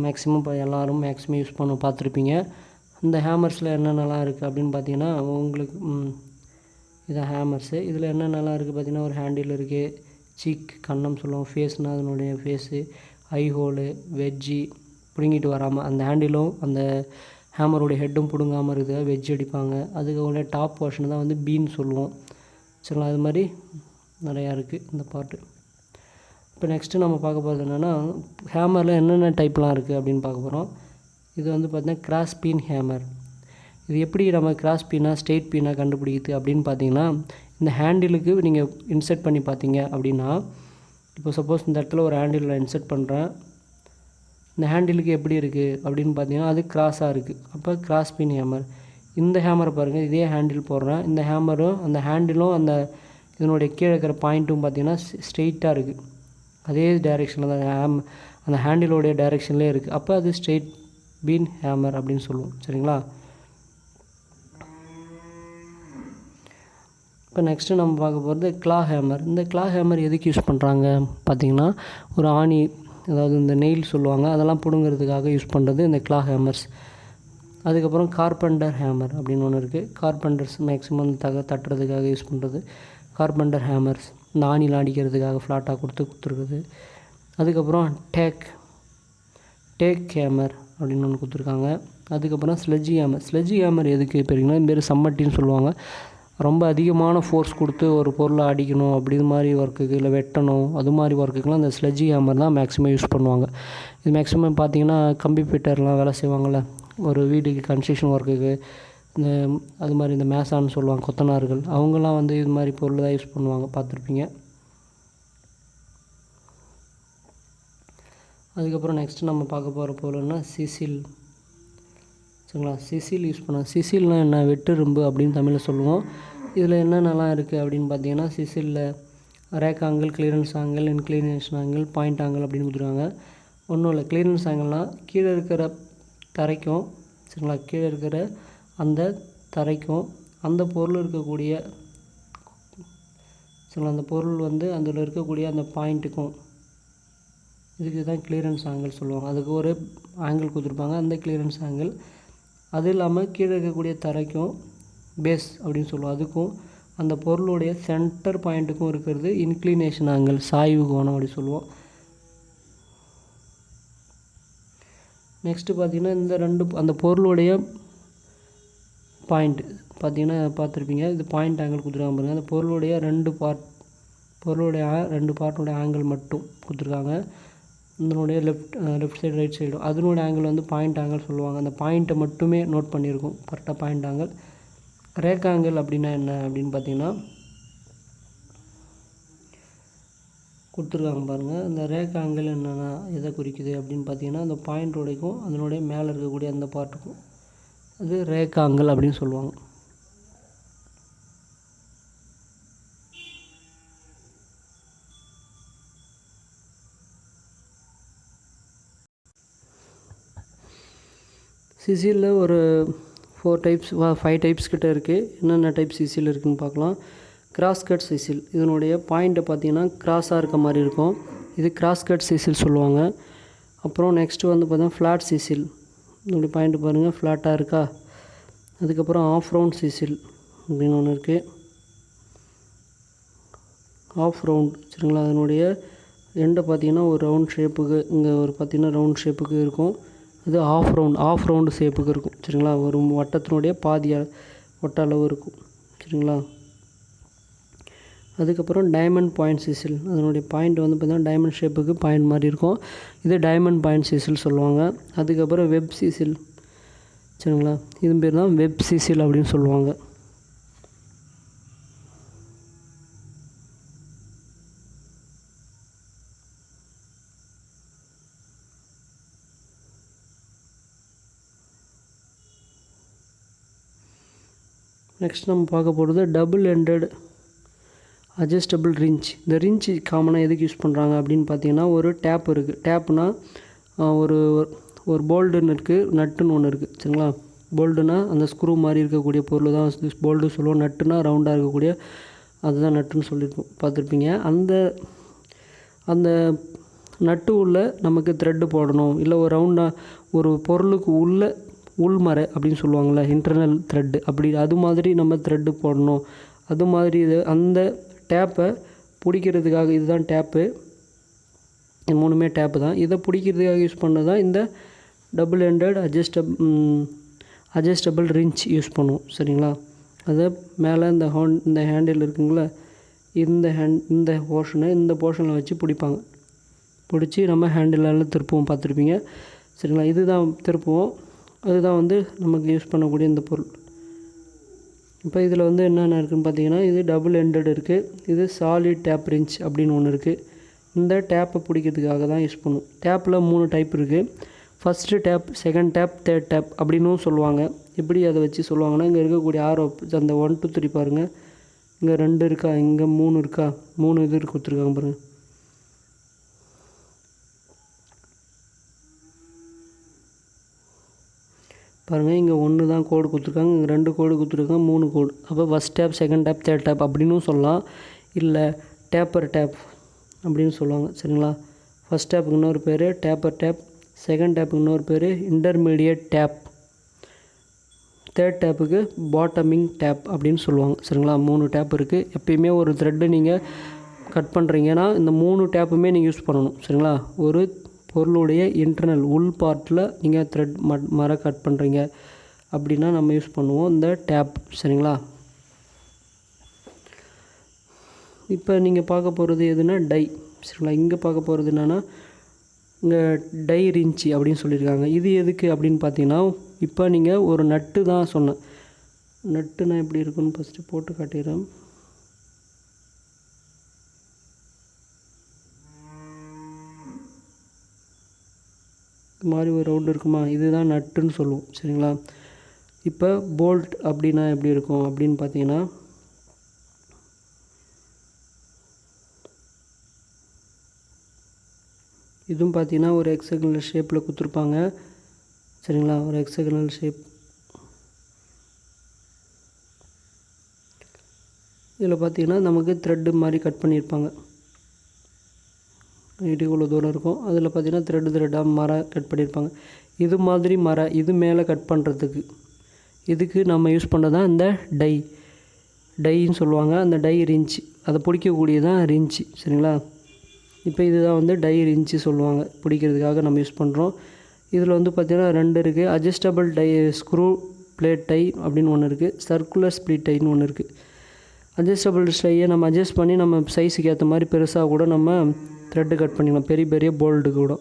மேக்ஸிமம் இப்போ எல்லோரும் யூஸ் பண்ண பார்த்துருப்பீங்க. இந்த ஹேமர்ஸில் என்னென்னலாம் இருக்குது அப்படின்னு பார்த்தீங்கன்னா உங்களுக்கு இதான் ஹேமர்ஸு. இதில் என்னென்னலாம் இருக்குது பார்த்தீங்கன்னா, ஒரு ஹேண்டில் இருக்குது, சீக் கன்னம் சொல்லுவோம், ஃபேஸ்னால் அதனுடைய ஃபேஸு, ஐ ஹோலு, வெஜ்ஜி பிடுங்கிட்டு வராமல் அந்த ஹேண்டிலும் அந்த ஹேமருடைய ஹெட்டும் பிடுங்காமல் இருக்குது, வெஜ் அடிப்பாங்க. அதுக்கு டாப் போர்ஷன் தான் பீன் சொல்லுவோம் சரிங்களா. அது மாதிரி நிறையா இருக்குது இந்த பார்ட்டு. இப்போ நெக்ஸ்ட்டு நம்ம பார்க்க போகிறது என்னென்னா, ஹேமரில் என்னென்ன டைப்லாம் இருக்குது அப்படின்னு பார்க்க போகிறோம். இது பார்த்திங்கன்னா கிராஸ் பீன் ஹேமர். இது எப்படி நம்ம கிராஸ் பீனாக ஸ்ட்ரெயிட் பீனாக கண்டுபிடிக்குது அப்படின்னு பார்த்தீங்கன்னா, இந்த ஹேண்டிலுக்கு நீங்கள் இன்செர்ட் பண்ணி பார்த்தீங்க அப்படின்னா, இப்போ சப்போஸ் இந்த இடத்துல ஒரு ஹேண்டில் இன்செர்ட் பண்ணுறேன், இந்த ஹேண்டிலுக்கு எப்படி இருக்குது அப்படின்னு பார்த்தீங்கன்னா அது கிராஸாக இருக்குது. அப்போ கிராஸ் பீன் ஹேமர். இந்த ஹேமரை பாருங்கள், இதே ஹேண்டில் போடுறேன், இந்த ஹேமரும் அந்த ஹேண்டிலும் அந்த இதனுடைய கீழே இருக்கிற பாயிண்ட்டும் பார்த்திங்கன்னா ஸ்ட்ரெயிட்டாக இருக்குது. அதே டைரெக்ஷனில் தான் அந்த ஹேண்டிலோடைய டைரெக்ஷன்லேயே இருக்குது. அப்போ அது ஸ்ட்ரெயிட் பீன் ஹேமர் அப்படின்னு சொல்லுவோம் சரிங்களா. இப்போ நெக்ஸ்ட்டு நம்ம பார்க்க போகிறது க்ளா ஹேமர். இந்த க்ளா ஹேமர் எதுக்கு யூஸ் பண்ணுறாங்க பார்த்திங்கன்னா, ஒரு ஆணி, அதாவது இந்த நெயில் சொல்லுவாங்க, அதெல்லாம் பிடுங்கிறதுக்காக யூஸ் பண்ணுறது இந்த க்ளா ஹேமர்ஸ். அதுக்கப்புறம் கார்பெண்டர் ஹேமர் அப்படின்னு ஒன்று இருக்குது. கார்பெண்டர்ஸ் மேக்ஸிமம் தட்டுறதுக்காக யூஸ் பண்ணுறது கார்பெண்டர் ஹேமர்ஸ். இந்த ஆணிலாம் அடிக்கிறதுக்காக ஃப்ளாட்டாக கொடுத்துருக்குது. அதுக்கப்புறம் டேக் ஹேமர் அப்படின்னு ஒன்று கொடுத்துருக்காங்க. அதுக்கப்புறம் ஸ்லெட்ஜி ஹேமர் எதுக்கு பெரியங்கன்னா, இந்த மாரி சம்மட்டின்னு சொல்லுவாங்க. ரொம்ப அதிகமான ஃபோர்ஸ் கொடுத்து ஒரு பொருளை அடிக்கணும் அப்படி இது மாதிரி ஒர்க்குக்கு, இல்லை வெட்டணும், அது மாதிரி ஒர்க்குக்கெலாம் இந்த ஸ்லெட்ஜி ஹேமர் தான் மேக்ஸிமம் யூஸ் பண்ணுவாங்க. இது மேக்ஸிமம் பார்த்திங்கன்னா கம்பி ஃபிட்டர்லாம் வேலை செய்வாங்கள்ல, ஒரு வீட்டுக்கு கன்ஸ்ட்ரக்ஷன் ஒர்க்குக்கு, இந்த அது மாதிரி இந்த மேசான்னு சொல்லுவாங்க கொத்தனார்கள், அவங்களாம் இது மாதிரி பொருள் தான் யூஸ் பண்ணுவாங்க, பார்த்துருப்பீங்க. அதுக்கப்புறம் நெக்ஸ்ட்டு நம்ம பார்க்க போகிற பொருள்னா சிசில் சரிங்களா. சிசில் யூஸ் பண்ணுவோம். சிசில்னால் என்ன, வெட்டுரும்பு அப்படின்னு தமிழில் சொல்லுவோம். இதில் என்னென்னலாம் இருக்குது அப்படின்னு பார்த்தீங்கன்னா, சிசிலில் rake angle, clearance angle, inclination angle, point angle அப்படின்னு கொடுத்துருவாங்க. ஒன்றும் இல்லை, கிளியரன்ஸ் ஆங்கிள்னால் கீழே இருக்கிற தரைக்கும் சரிங்களா, கீழே இருக்கிற அந்த தரைக்கும் அந்த பொருள் இருக்கக்கூடிய சரிங்களா, அந்த பொருள் அதில் இருக்கக்கூடிய அந்த பாயிண்ட்டுக்கும், இதுக்கு தான் கிளியரன்ஸ் ஆங்கிள் சொல்லுவாங்க. அதுக்கு ஒரு ஆங்கிள் கொடுத்துருப்பாங்க, அந்த கிளியரன்ஸ் ஆங்கிள். அது இல்லாமல் கீழே இருக்கக்கூடிய தரைக்கும் பேஸ் அப்படின்னு சொல்லுவோம், அதுக்கும் அந்த பொருளுடைய சென்டர் பாயிண்ட்டுக்கும் இருக்கிறது இன்க்ளினேஷன் ஆங்கிள், சாய்வு கோணம் அப்படி சொல்லுவோம். நெக்ஸ்ட்டு பார்த்திங்கன்னா, இந்த அந்த பொருளுடைய பாயிண்ட் பார்த்திங்கன்னா பார்த்துருப்பீங்க, இது பாயிண்ட் ஆங்கிள் கொடுத்துருக்காங்க பாருங்கள். அந்த பொருளுடைய ரெண்டு பார்ட்டோடைய ஆங்கிள் மட்டும் கொடுத்துருக்காங்க. இதனுடைய லெஃப்ட் சைடு ரைட் சைடு அதனுடைய ஆங்கிள் பாயிண்ட் ஆங்கிள் சொல்லுவாங்க. அந்த பாயிண்ட்டை மட்டுமே நோட் பண்ணியிருக்கோம் கரெக்டாக, பாயிண்ட் ஆங்கிள். ரேக் ஆங்கிள் அப்படின்னா என்ன அப்படின்னு பார்த்தீங்கன்னா, கொடுத்துருக்காங்க பாருங்கள். இந்த ரேக் ஆங்கிள் என்னென்னா எதை குறிக்குது அப்படின்னு பார்த்தீங்கன்னா, அந்த பாயிண்டோடைக்கும் அதனுடைய மேலே இருக்கக்கூடிய அந்த பார்ட்டுக்கும் அது ரேக் ஆங்கிள் அப்படின்னு சொல்லுவாங்க. சிசிலில் ஒரு 4 டைப்ஸ் 5 டைப்ஸ் கிட்ட இருக்குது. என்னென்ன டைப் சிசில் இருக்குதுன்னு பார்க்கலாம். கிராஸ் கட் சிசில், இதனுடைய பாயிண்ட்டை பார்த்தீங்கன்னா கிராஸாக இருக்க மாதிரி இருக்கும். இது கிராஸ் கட் சிசில் சொல்லுவாங்க. அப்புறம் நெக்ஸ்ட்டு வந்து பார்த்தீங்கன்னா ஃப்ளாட் சிசில், இதனுடைய பாயிண்ட்டு பாருங்கள் ஃப்ளாட்டாக இருக்கா. அதுக்கப்புறம் ஆஃப் ரவுண்ட் சிசில் அப்படின்னு ஒன்று இருக்குது. ஆஃப் ரவுண்ட் சரிங்களா, அதனுடைய எண்டை பார்த்தீங்கன்னா ஒரு ரவுண்ட் ஷேப்புக்கு, இங்கே ஒரு பார்த்தீங்கன்னா ரவுண்ட் ஷேப்புக்கு இருக்கும். அது ஆஃப் ரவுண்டு ஷேப்புக்கு இருக்கும் சரிங்களா. ஒரு வட்டத்தினுடைய வட்ட அளவு இருக்கும் சரிங்களா. அதுக்கப்புறம் டைமண்ட் பாயிண்ட் சிசில், அதனுடைய பாயிண்ட் வந்து பார்த்திங்கன்னா டைமண்ட் ஷேப்புக்கு பாயிண்ட் மாதிரி இருக்கும். இது டைமண்ட் பாயிண்ட் சிசில் சொல்லுவாங்க. அதுக்கப்புறம் வெப் சிசில் சரிங்களா, இது பேர் தான் வெப் சிசில் அப்படின்னு சொல்லுவாங்க. நெக்ஸ்ட் நம்ம பார்க்க போகிறது டபுள் எண்டட் அட்ஜஸ்டபிள் ரிஞ்ச். இந்த ரிஞ்ச் காமனாக எதுக்கு யூஸ் பண்ணுறாங்க அப்படின்னு பார்த்தீங்கன்னா, ஒரு டேப் இருக்குது. டேப்னா ஒரு ஒரு போல்டுன்னு இருக்குது, நட்டுன்னு ஒன்று இருக்குது சரிங்களா. போல்டுனா அந்த ஸ்க்ரூ மாதிரி இருக்கக்கூடிய பொருள் தான் போல்டு சொல்லுவோம். நட்டுனா ரவுண்டாக இருக்கக்கூடிய அதுதான் நட்டுன்னு சொல்லியிருப்போம், பார்த்துருப்பீங்க. அந்த நட்டு உள்ள நமக்கு த்ரெட்டு போடணும், இல்லை ஒரு ரவுண்டாக ஒரு பொருளுக்கு உள்ள உள்மறை அப்படின்னு சொல்லுவாங்கள்ல, இன்டர்னல் த்ரெட்டு, அப்படி அது மாதிரி நம்ம த்ரெட்டு போடணும். அது மாதிரி அந்த டேப்பை பிடிக்கிறதுக்காக, இதுதான் டேப்பு, இது மூணுமே டேப்பு தான். இதை பிடிக்கிறதுக்காக யூஸ் பண்ணது தான் இந்த double ended adjustable wrench use பண்ணுவோம் சரிங்களா. அதை மேலே இந்த ஹேண்டில் இருக்குங்களா, இந்த போர்ஷனில் வச்சு பிடிப்பாங்க. பிடிச்சி நம்ம ஹேண்டிலால் திருப்புவோம், பார்த்துருப்பீங்க சரிங்களா. இதுதான் திருப்புவோம், அதுதான் வந்து நமக்கு யூஸ் பண்ணக்கூடிய இந்த பொருள். இப்போ இதில் வந்து என்னென்ன இருக்குதுன்னு பார்த்தீங்கன்னா, இது டபுள் எண்டட் இருக்குது, இது சாலிட் டேப் ரிஞ்ச் அப்படின்னு ஒன்று இருக்குது. இந்த டேப்பை பிடிக்கிறதுக்காக தான் யூஸ் பண்ணுவோம். டேப்பில் 3 டைப் இருக்குது. First tap, second tap, third tap அப்படின்னும் சொல்லுவாங்க. எப்படி அதை வச்சு சொல்லுவாங்கன்னா, இங்கே இருக்கக்கூடிய அந்த 1 2 3 பாருங்கள், இங்கே 2 இருக்கா, இங்கே 3 இருக்கா, 3 இது கொடுத்துருக்காங்க பாருங்கள். பாருங்கள், இங்கே 1 தான் கோடு கொடுத்துருக்காங்க, இங்கே 2 கோடு கொடுத்துருக்காங்க, 3 கோடு. அப்போ first tap, second tap, third tap அப்படின்னும் சொல்லலாம், இல்லை டேப்பர் டேப் அப்படின்னு சொல்லுவாங்க சரிங்களா. ஃபஸ்ட் டேப்புக்கு இன்னொரு பேர் டேப்பர் டேப், செகண்ட் டேப்புக்கு இன்னொரு பேர் இன்டர்மீடியட் டேப், தேர்ட் டேப்புக்கு பாட்டமிங் டேப் அப்படின்னு சொல்லுவாங்க சரிங்களா. 3 டேப் இருக்குது. எப்பயுமே ஒரு த்ரெட்டு நீங்கள் கட் பண்ணுறீங்கன்னா இந்த 3 டேப்புமே நீங்கள் யூஸ் பண்ணணும் சரிங்களா. ஒரு பொருளுடைய இன்டர்னல் உள் பார்ட்டில் நீங்கள் த்ரெட் மரம் கட் பண்ணுறீங்க அப்படின்னா நம்ம யூஸ் பண்ணுவோம் இந்த டேப் சரிங்களா. இப்போ நீங்கள் பார்க்க போகிறது எதுனா டை சரிங்களா. இங்கே பார்க்க போகிறது என்னென்னா, இங்கே டை ரிஞ்ச் அப்படின்னு சொல்லியிருக்காங்க. இது எதுக்கு அப்படின்னு பார்த்தீங்கன்னா, இப்போ நீங்கள் ஒரு நட்டு தான் சொன்னேன். நட்டுனா எப்படி இருக்குன்னு ஃபஸ்ட்டு போட்டு காட்டிடுறேன். இது மாதிரி ஒரு ரவுண்டு இருக்குமா, இதுதான் நட்டுன்னு சொல்லுவோம் சரிங்களா. இப்போ போல்ட் அப்படின்னா எப்படி இருக்கும் அப்படின்னு பார்த்தீங்கன்னா, இதுவும் பார்த்தீங்கன்னா ஒரு ஹெக்ஸாகனல் ஷேப்பில் கொடுத்துருப்பாங்க சரிங்களா. ஒரு ஹெக்ஸாகனல் ஷேப். இதில் பார்த்தீங்கன்னா நமக்கு த்ரெட்டு மாதிரி கட் பண்ணியிருப்பாங்க. இது இவ்வளோ தூரம் இருக்கும். அதில் பார்த்தீங்கன்னா த்ரெட்டாக மரம் கட் பண்ணியிருப்பாங்க. இது மாதிரி மரம் இது மேலே கட் பண்ணுறதுக்கு இதுக்கு நம்ம யூஸ் பண்ணுறது தான் இந்த டைன்னு சொல்லுவாங்க. அந்த டை ரிஞ்ச், அதை பிடிக்கக்கூடியதான் ரிஞ்ச் சரிங்களா. இப்போ இதுதான் வந்து டை ரிஞ்ச் சொல்லுவாங்க, பிடிக்கிறதுக்காக நம்ம யூஸ் பண்ணுறோம். இதில் வந்து பார்த்திங்கன்னா 2 இருக்குது. அட்ஜஸ்டபிள் ஸ்க்ரூ பிளேட் டை அப்படின்னு ஒன்று இருக்குது, சர்க்குலர் ஸ்ப்ளிட் டைன்னு ஒன்று இருக்குது. அட்ஜஸ்டபிள் டையை நம்ம அட்ஜஸ்ட் பண்ணி நம்ம சைஸுக்கு ஏற்ற மாதிரி பெருசாக கூட நம்ம த்ரெட்டு கட் பண்ணிக்கலாம், பெரிய போல்டு கூட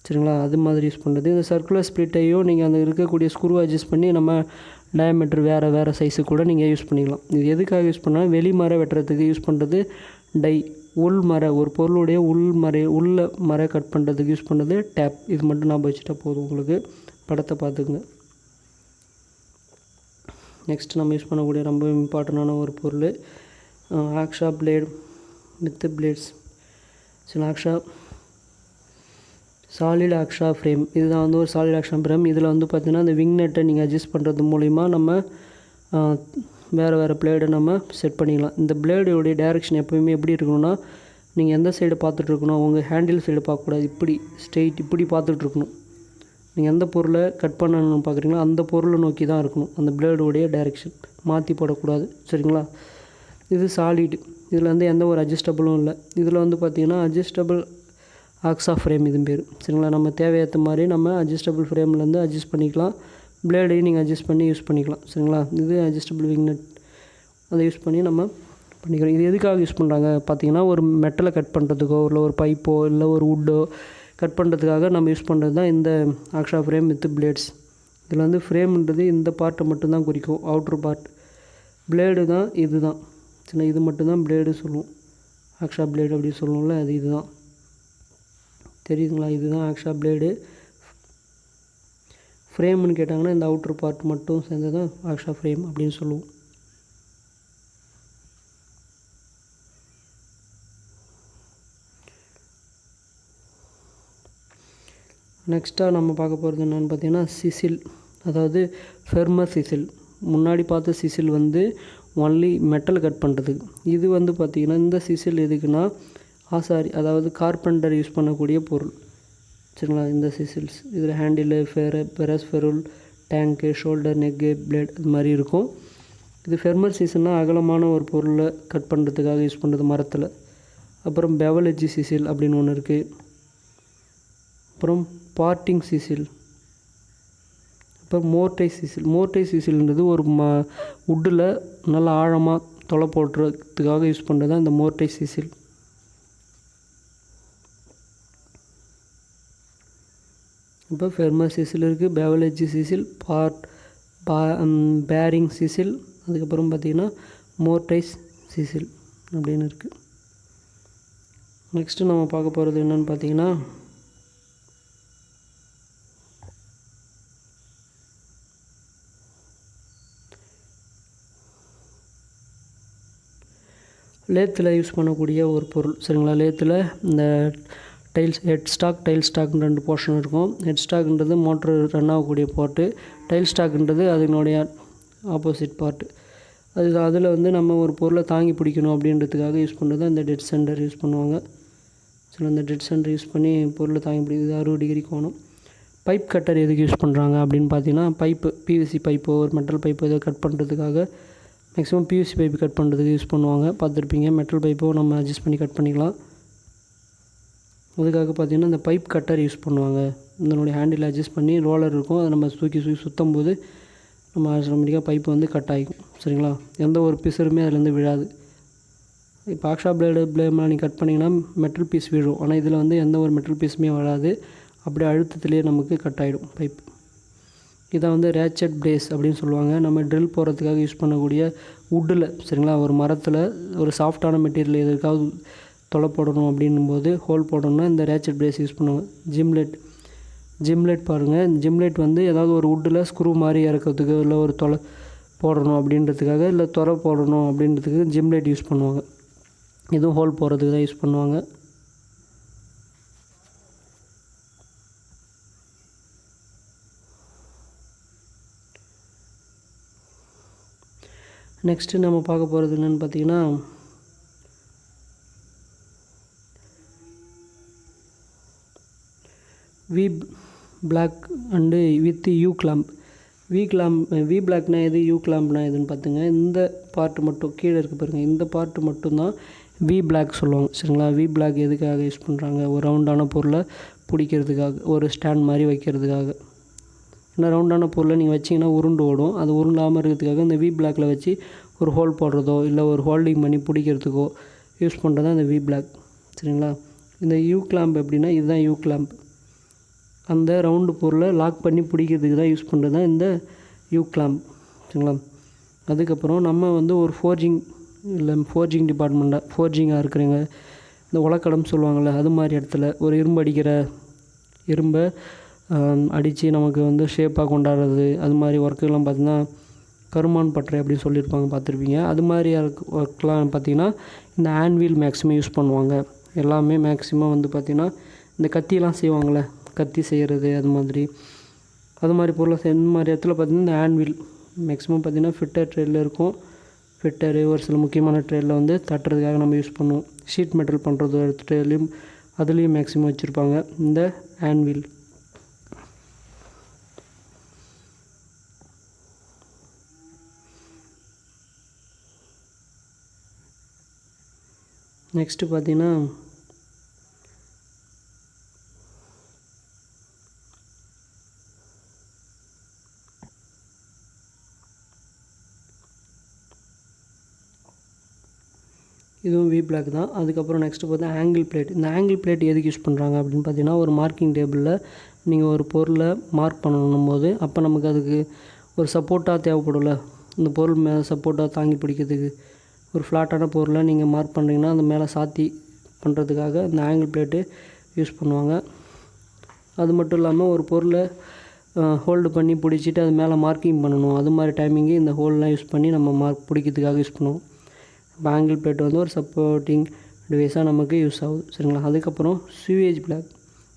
சரிங்களா. அது மாதிரி யூஸ் பண்ணுறது. இந்த சர்க்குலர் ஸ்ப்ளிட்டையும் நீங்கள் அந்த இருக்கக்கூடிய ஸ்க்ரூ அட்ஜஸ்ட் பண்ணி நம்ம டயமீட்டர் வேறு சைஸு கூட நீங்கள் யூஸ் பண்ணிக்கலாம். இது எதுக்காக யூஸ் பண்ணால் வெளி மரம் வெட்டுறதுக்கு யூஸ் பண்ணுறது டை. ஒரு பொருளுடைய உள்ள மர கட் பண்ணுறதுக்கு யூஸ் பண்ணுறது டேப். இது மட்டும் ஞாபகம் வச்சுட்டா போதும். உங்களுக்கு படத்தை பார்த்துக்குங்க. நெக்ஸ்ட் நம்ம யூஸ் பண்ணக்கூடிய ரொம்ப இம்பார்ட்டண்டான ஒரு பொருள் ஆக்ஷா பிளேட் வித் பிளேட்ஸ். சில ஆக்ஷா சாலிட் ஆக்ஷா ஃப்ரேம். இதுதான் வந்து ஒரு சாலிட் ஆக்ஷா ஃப்ரேம். இதில் வந்து பார்த்திங்கன்னா இந்த விங் நெட்டை நீங்கள் அட்ஜஸ்ட் பண்ணுறது மூலிமா நம்ம வேறு பிளேடை நம்ம செட் பண்ணிக்கலாம். இந்த பிளேடோடைய டைரெக்ஷன் எப்போயுமே எப்படி இருக்கணும்னா, நீங்கள் எந்த சைடு பார்த்துட்ருக்கணும், உங்கள் ஹேண்டில் சைடு பார்க்கக்கூடாது. இப்படி ஸ்ட்ரெயிட் இப்படி பார்த்துட்ருக்கணும். நீங்கள் எந்த பொருளை கட் பண்ணணும்னு பார்க்குறீங்களோ அந்த பொருளை நோக்கி தான் இருக்கணும். அந்த பிளேடோடைய டைரெக்ஷன் மாற்றி போடக்கூடாது. சரிங்களா? இது சாலிடு. இதில் வந்து எந்த ஒரு அட்ஜஸ்டபிளும் இல்லை. இதில் வந்து பார்த்திங்கன்னா அட்ஜஸ்டபிள் ஆக்ஸா ஃப்ரேம் இது பேர். சரிங்களா? நம்ம தேவையேற்ற மாதிரி நம்ம அட்ஜஸ்டபிள் ஃப்ரேம்லேருந்து அட்ஜஸ்ட் பண்ணிக்கலாம். பிளேடையும் நீங்கள் அட்ஜஸ்ட் பண்ணி யூஸ் பண்ணிக்கலாம். சரிங்களா? இது அட்ஜஸ்டபிள் விங் நட். அதை யூஸ் பண்ணி நம்ம பண்ணிக்கிறோம். இது எதுக்காக யூஸ் பண்ணுறாங்க பார்த்திங்கன்னா, ஒரு மெட்டலை கட் பண்ணுறதுக்கோ இல்லை ஒரு பைப்போ இல்லை ஒரு வுட்டோ கட் பண்ணுறதுக்காக நம்ம யூஸ் பண்ணுறது தான் இந்த ஆக்ஷா ஃப்ரேம் வித் பிளேட்ஸ். இதில் வந்து ஃப்ரேம்ன்றது இந்த பார்ட்டை மட்டும்தான் குறிக்கும், அவுட்ரு பார்ட். பிளேடு தான் இது தான். சின்ன இது மட்டும்தான் பிளேடு சொல்லுவோம். ஆக்ஷா பிளேடு அப்படின்னு சொல்லுவோம்ல, அது இது தான். தெரியுதுங்களா? இதுதான் ஆக்ஷா பிளேடு. ஃப்ரேம்னு கேட்டாங்கன்னா இந்த அவுட்ரு பார்ட் மட்டும் சேர்ந்து தான் ஆக்ஷா ஃப்ரேம் அப்படின்னு சொல்லுவோம். நெக்ஸ்ட்டாக நம்ம பார்க்க போகிறது என்னென்னு பார்த்தீங்கன்னா சிசில், அதாவது ஃபெர்மர் சிசில். முன்னாடி பார்த்த சிசில் வந்து ஒன்லி மெட்டல் கட் பண்ணுறதுக்கு. இது வந்து பார்த்திங்கன்னா இந்த சிசில் எதுக்குன்னா ஆசாரி, அதாவது கார்பெண்டர் யூஸ் பண்ணக்கூடிய பொருள். சரிங்களா? இந்த சிசில்ஸ் இதில் ஹேண்டிலு, பெரஸ், ஃபெருல், டேங்க்கு, ஷோல்டர், நெக்கு, பிளேட் இது மாதிரி இருக்கும். இது ஃபெர்மர் சிசில்னால் அகலமான ஒரு பொருளை கட் பண்ணுறதுக்காக யூஸ் பண்ணுறது மரத்தில். அப்புறம் பெவலேஜ் சிசில் அப்படின்னு ஒன்று இருக்குது. அப்புறம் பார்ட்டிங் சிசில். அப்புறம் மோர்டை சிசில்ன்றது ஒரு வுட்டில் நல்லா ஆழமாக தொலை போடுறதுக்காக யூஸ் பண்ணுறது தான் இந்த மோர்டை சிசில். இப்போ ஃபெர்மர் சிசில் இருக்குது, பெவலேஜ் சிசில், பேரிங் சிசில், அதுக்கப்புறம் பார்த்திங்கன்னா மோர்டைஸ் சிசில் அப்படின்னு இருக்குது. நெக்ஸ்ட்டு நம்ம பார்க்க போகிறது என்னென்னு பார்த்திங்கன்னா லேத்தில் யூஸ் பண்ணக்கூடிய ஒரு பொருள். சரிங்களா? லேத்தில் இந்த ஹெட் ஸ்டாக்னு 2 போர்ஷன் இருக்கும். ஹெட் ஸ்டாக்ன்றது மோட்ரு ரன் ஆகக்கூடிய பார்ட்டு, டைல் ஸ்டாக்ன்றது அதனுடைய ஆப்போசிட் பார்ட்டு. அதில் வந்து நம்ம ஒரு பொருளை தாங்கி பிடிக்கணும் அப்படின்றதுக்காக யூஸ் பண்ணுறது அந்த டெட் சென்டர் யூஸ் பண்ணுவாங்க. ஸோ அந்த டெட் சென்டர் யூஸ் பண்ணி பொருளை தாங்கி பிடிக்கிறது 60 டிகிரி கோணம். பைப் கட்டர் எதுக்கு யூஸ் பண்ணுறாங்க அப்படின்னு பார்த்தீங்கன்னா, பிவிசி பைப்போ ஒரு மெட்டல் பைப்போ இதை கட் பண்ணுறதுக்காக மேக்ஸிமம் பிவிசி பைப்பு கட் பண்ணுறதுக்கு யூஸ் பண்ணுவாங்க. பார்த்துருப்பீங்க. மெட்டல் பைப்போ நம்ம அட்ஜஸ்ட் பண்ணி கட் பண்ணிக்கலாம். அதுக்காக பார்த்திங்கன்னா இந்த பைப் கட்டர் யூஸ் பண்ணுவாங்க. இதனுடைய ஹேண்டில் அட்ஜஸ்ட் பண்ணி ரோலர் இருக்கும், அதை நம்ம தூக்கி சுற்றும் போது நம்ம ஆட்டோமேட்டிக்காக பைப்பு வந்து கட் ஆகிக்கும். சரிங்களா? எந்த ஒரு பிசருமே அதுலேருந்து விழாது. இப்போ ஆக்ஷா பிளேம்லாம் நீங்கள் கட் பண்ணிங்கன்னா மெட்டல் பீஸ் விழும். ஆனால் இதில் வந்து எந்த ஒரு மெட்டல் பீஸுமே வராது. அப்படியே அழுத்தத்துலேயே நமக்கு கட் ஆகிடும் பைப். இதை வந்து ரேச்சட் பிளேஸ் அப்படின்னு சொல்லுவாங்க. நம்ம ட்ரில் போடுறதுக்காக யூஸ் பண்ணக்கூடிய வுட்டில், சரிங்களா, ஒரு மரத்தில் ஒரு சாஃப்டான மெட்டீரியல் எதுக்காவது தொலை போடணும் அப்படின்னும்போது ஹோல் போடணும்னா இந்த ரேச்சட் பிளேஸ் யூஸ் பண்ணுவாங்க. ஜிம்லெட் பாருங்கள். ஜிம்லெட் வந்து ஏதாவது ஒரு வுட்டில் ஸ்க்ரூ மாதிரி இறக்கிறதுக்கு இல்லை ஒரு தொலை போடணும் அப்படின்றதுக்காக இல்லை துறை போடணும் அப்படின்றதுக்கு ஜிம்லெட் யூஸ் பண்ணுவாங்க. இதுவும் ஹோல் போடுறதுக்கு தான் யூஸ் பண்ணுவாங்க. நெக்ஸ்ட்டு நம்ம பார்க்க போகிறது என்னென்னு பார்த்தீங்கன்னா V block and with U clamp. V பிளாக்னா எது, யூ கிளாம்ப்னா எதுன்னு பார்த்துங்க. இந்த பார்ட்டு மட்டும் கீழே இருக்குது பாருங்கள், இந்த பார்ட்டு மட்டும்தான் வி பிளாக் சொல்லுவாங்க. சரிங்களா? வி பிளாக் எதுக்காக யூஸ் பண்ணுறாங்க? ஒரு ரவுண்டான பொருளை பிடிக்கிறதுக்காக, ஒரு ஸ்டாண்ட் மாதிரி வைக்கிறதுக்காக. ஏன்னா ரவுண்டான பொருளை நீங்கள் வச்சிங்கன்னா உருண்டு ஓடும். அது உருண்டாமல் இருக்கிறதுக்காக இந்த வி பிளாக்கில் வச்சு ஒரு ஹோல் போடுறதோ இல்லை ஒரு ஹோல்டிங் பண்ணி பிடிக்கிறதுக்கோ யூஸ் பண்ணுறது தான் இந்த வி பிளாக். சரிங்களா? இந்த யூ கிளாம்ப் எப்படின்னா இதுதான் யூ கிளாம்ப். அந்த ரவுண்டு பொருளை லாக் பண்ணி பிடிக்கிறதுக்கு தான் யூஸ் பண்ணுறது தான் இந்த யூ கிளாம்ப். சரிங்களா? அதுக்கப்புறம் நம்ம வந்து ஒரு ஃபோர்ஜிங் டிபார்ட்மெண்ட்டாக இருக்கிறவங்க இந்த உலக்கடம் சொல்லுவாங்கள்ல, அது மாதிரி இடத்துல ஒரு இரும்பை அடித்து நமக்கு வந்து ஷேப்பாக கொண்டாடுறது, அது மாதிரி ஒர்க்குலாம் பார்த்திங்கன்னா கருமான் பட்டறை அப்படின்னு சொல்லியிருப்பாங்க, பார்த்துருப்பீங்க. அது மாதிரி ஒர்க்லாம் பார்த்திங்கன்னா இந்த ஆன்வீல் மேக்ஸிமம் யூஸ் பண்ணுவாங்க. எல்லாமே மேக்ஸிமம் வந்து பார்த்திங்கன்னா இந்த கத்தியெல்லாம் செய்வாங்கள்ல, கத்தி செய்கிறது அது மாதிரி பொருளை இந்த மாதிரி இடத்துல பார்த்திங்கன்னா இந்த ஆன்வீல் மேக்ஸிமம் பார்த்திங்கன்னா ஃபிட்டர் ட்ரேடில் இருக்கும். ஃபிட்டரு ஒரு சில முக்கியமான ட்ரேடில் வந்து தட்டுறதுக்காக நம்ம யூஸ் பண்ணுவோம். ஷீட் மெட்டல் பண்ணுறது ஒரு ட்ரேட்லேயும் அதுலேயும் மேக்ஸிமம் வச்சுருப்பாங்க இந்த ஆன்வீல். நெக்ஸ்ட்டு பார்த்திங்கன்னா இதுவும் வி பிளாக் தான். அதுக்கப்புறம் நெக்ஸ்ட்டு பார்த்தா ஆங்கிள் பிளேட். இந்த ஆங்கிள் பிளேட் எதுக்கு யூஸ் பண்ணுறாங்க அப்படின்னு பார்த்தீங்கன்னா, ஒரு மார்க்கிங் டேபிளில் நீங்கள் ஒரு பொருளை மார்க் பண்ணணும் போது அப்போ நமக்கு அதுக்கு ஒரு சப்போர்ட்டாக தேவைப்படும்ல, இந்த பொருள் மேலே சப்போர்ட்டாக தாங்கி பிடிக்கிறதுக்கு ஒரு ஃப்ளாட்டான பொருளை நீங்கள் மார்க் பண்ணுறீங்கன்னா அந்த மேலே சாத்தி பண்ணுறதுக்காக இந்த ஆங்கிள் பிளேட்டு யூஸ் பண்ணுவாங்க. அது மட்டும் இல்லாமல் ஒரு பொருளை ஹோல்டு பண்ணி பிடிச்சிட்டு அது மேலே மார்க்கிங் பண்ணணும், அது மாதிரி டைமிங்கு இந்த ஹோல்லாம் யூஸ் பண்ணி நம்ம மார்க் பிடிக்கிறதுக்காக யூஸ் பண்ணுவோம். இப்போ ஆங்கிள் பிளேட் வந்து ஒரு சப்போர்ட்டிங் டிவைஸாக நமக்கு யூஸ் ஆகுது, சரிங்களா. அதுக்கப்புறம் ஸ்யூவேஜ் பிளாக்.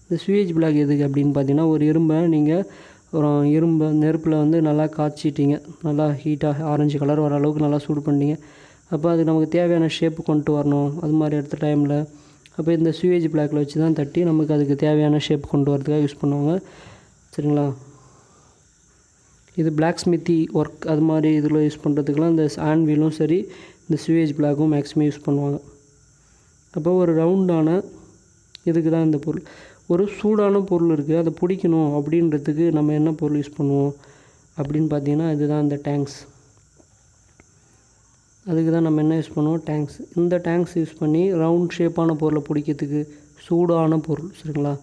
இந்த ஸ்யூவேஜ் பிளாக் எதுக்கு அப்படின்னு பார்த்தீங்கன்னா, ஒரு இரும்பை நீங்கள் நெருப்பில் வந்து நல்லா காய்ச்சிட்டிங்க, நல்லா ஹீட்டாக ஆரஞ்சு கலர் வர அளவுக்கு நல்லா சூடு பண்ணிட்டீங்க. அப்போ அது நமக்கு தேவையான ஷேப்பு கொண்டு வரணும், அது மாதிரி எடுத்த டைமில் அப்போ இந்த ஸ்யூவேஜ் பிளாக்கில் வச்சு தான் தட்டி நமக்கு அதுக்கு தேவையான ஷேப் கொண்டு வரதுக்காக யூஸ் பண்ணுவாங்க, சரிங்களா. இது பிளாக் ஸ்மித்தி ஒர்க் அது மாதிரி இதில் யூஸ் பண்ணுறதுக்கெலாம் இந்த ஆன்வீலும் சரி இந்த ஸ்யூவேஜ் பிளாக்கும் மேக்ஸிமம் யூஸ் பண்ணுவாங்க. அப்போ ஒரு ரவுண்டான இதுக்கு தான் இந்த பொருள். ஒரு சூடான பொருள் இருக்குது, அதை பிடிக்கணும் அப்படின்றதுக்கு நம்ம என்ன பொருள் யூஸ் பண்ணுவோம் அப்படின்னு பார்த்தீங்கன்னா, இதுதான் இந்த டேங்க்ஸ். அதுக்கு தான் நம்ம என்ன யூஸ் பண்ணுவோம், டேங்க்ஸ். இந்த டேங்க்ஸ் யூஸ் பண்ணி ரவுண்ட் ஷேப்பான பொருளை பிடிக்கிறதுக்கு, சூடான பொருள் சரிங்களா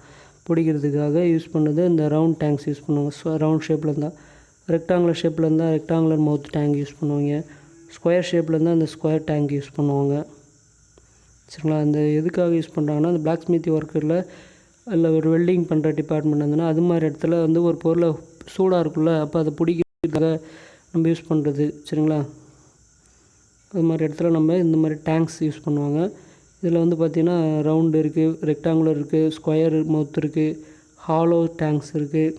பிடிக்கிறதுக்காக யூஸ் பண்ணது இந்த ரவுண்ட் டேங்க்ஸ் யூஸ் பண்ணுவாங்க. ரவுண்ட் ஷேப்பில் இருந்தால், ரெக்டாங்குலர் ஷேப்பில் இருந்தால் ரெக்டாங்குலர் மவுத் டேங்க் யூஸ் பண்ணுவாங்க, ஸ்கொயர் ஷேப்பில் இருந்தால் அந்த ஸ்கொயர் டேங்க் யூஸ் பண்ணுவாங்க, சரிங்களா. இந்த எதுக்காக யூஸ் பண்ணுறாங்கன்னா, அந்த பிளாக் ஸ்மித்தி ஒர்க்கில் இல்லை ஒரு வெல்டிங் பண்ணுற டிபார்ட்மெண்ட் இருந்ததுன்னா அது மாதிரி இடத்துல வந்து ஒரு பொருளை சூடாக இருக்குல்ல, அப்போ அதை பிடிக்கிறதுக்காக நம்ம யூஸ் பண்ணுறது, சரிங்களா. அது மாதிரி இடத்துல நம்ம இந்த மாதிரி டேங்க்ஸ் யூஸ் பண்ணுவாங்க. இதில் வந்து பார்த்திங்கன்னா ரவுண்டு இருக்குது, ரெக்டாங்குலர் இருக்குது, ஸ்கொயர் மவுத் இருக்குது, ஹாலோ டேங்க்ஸ் இருக்குது,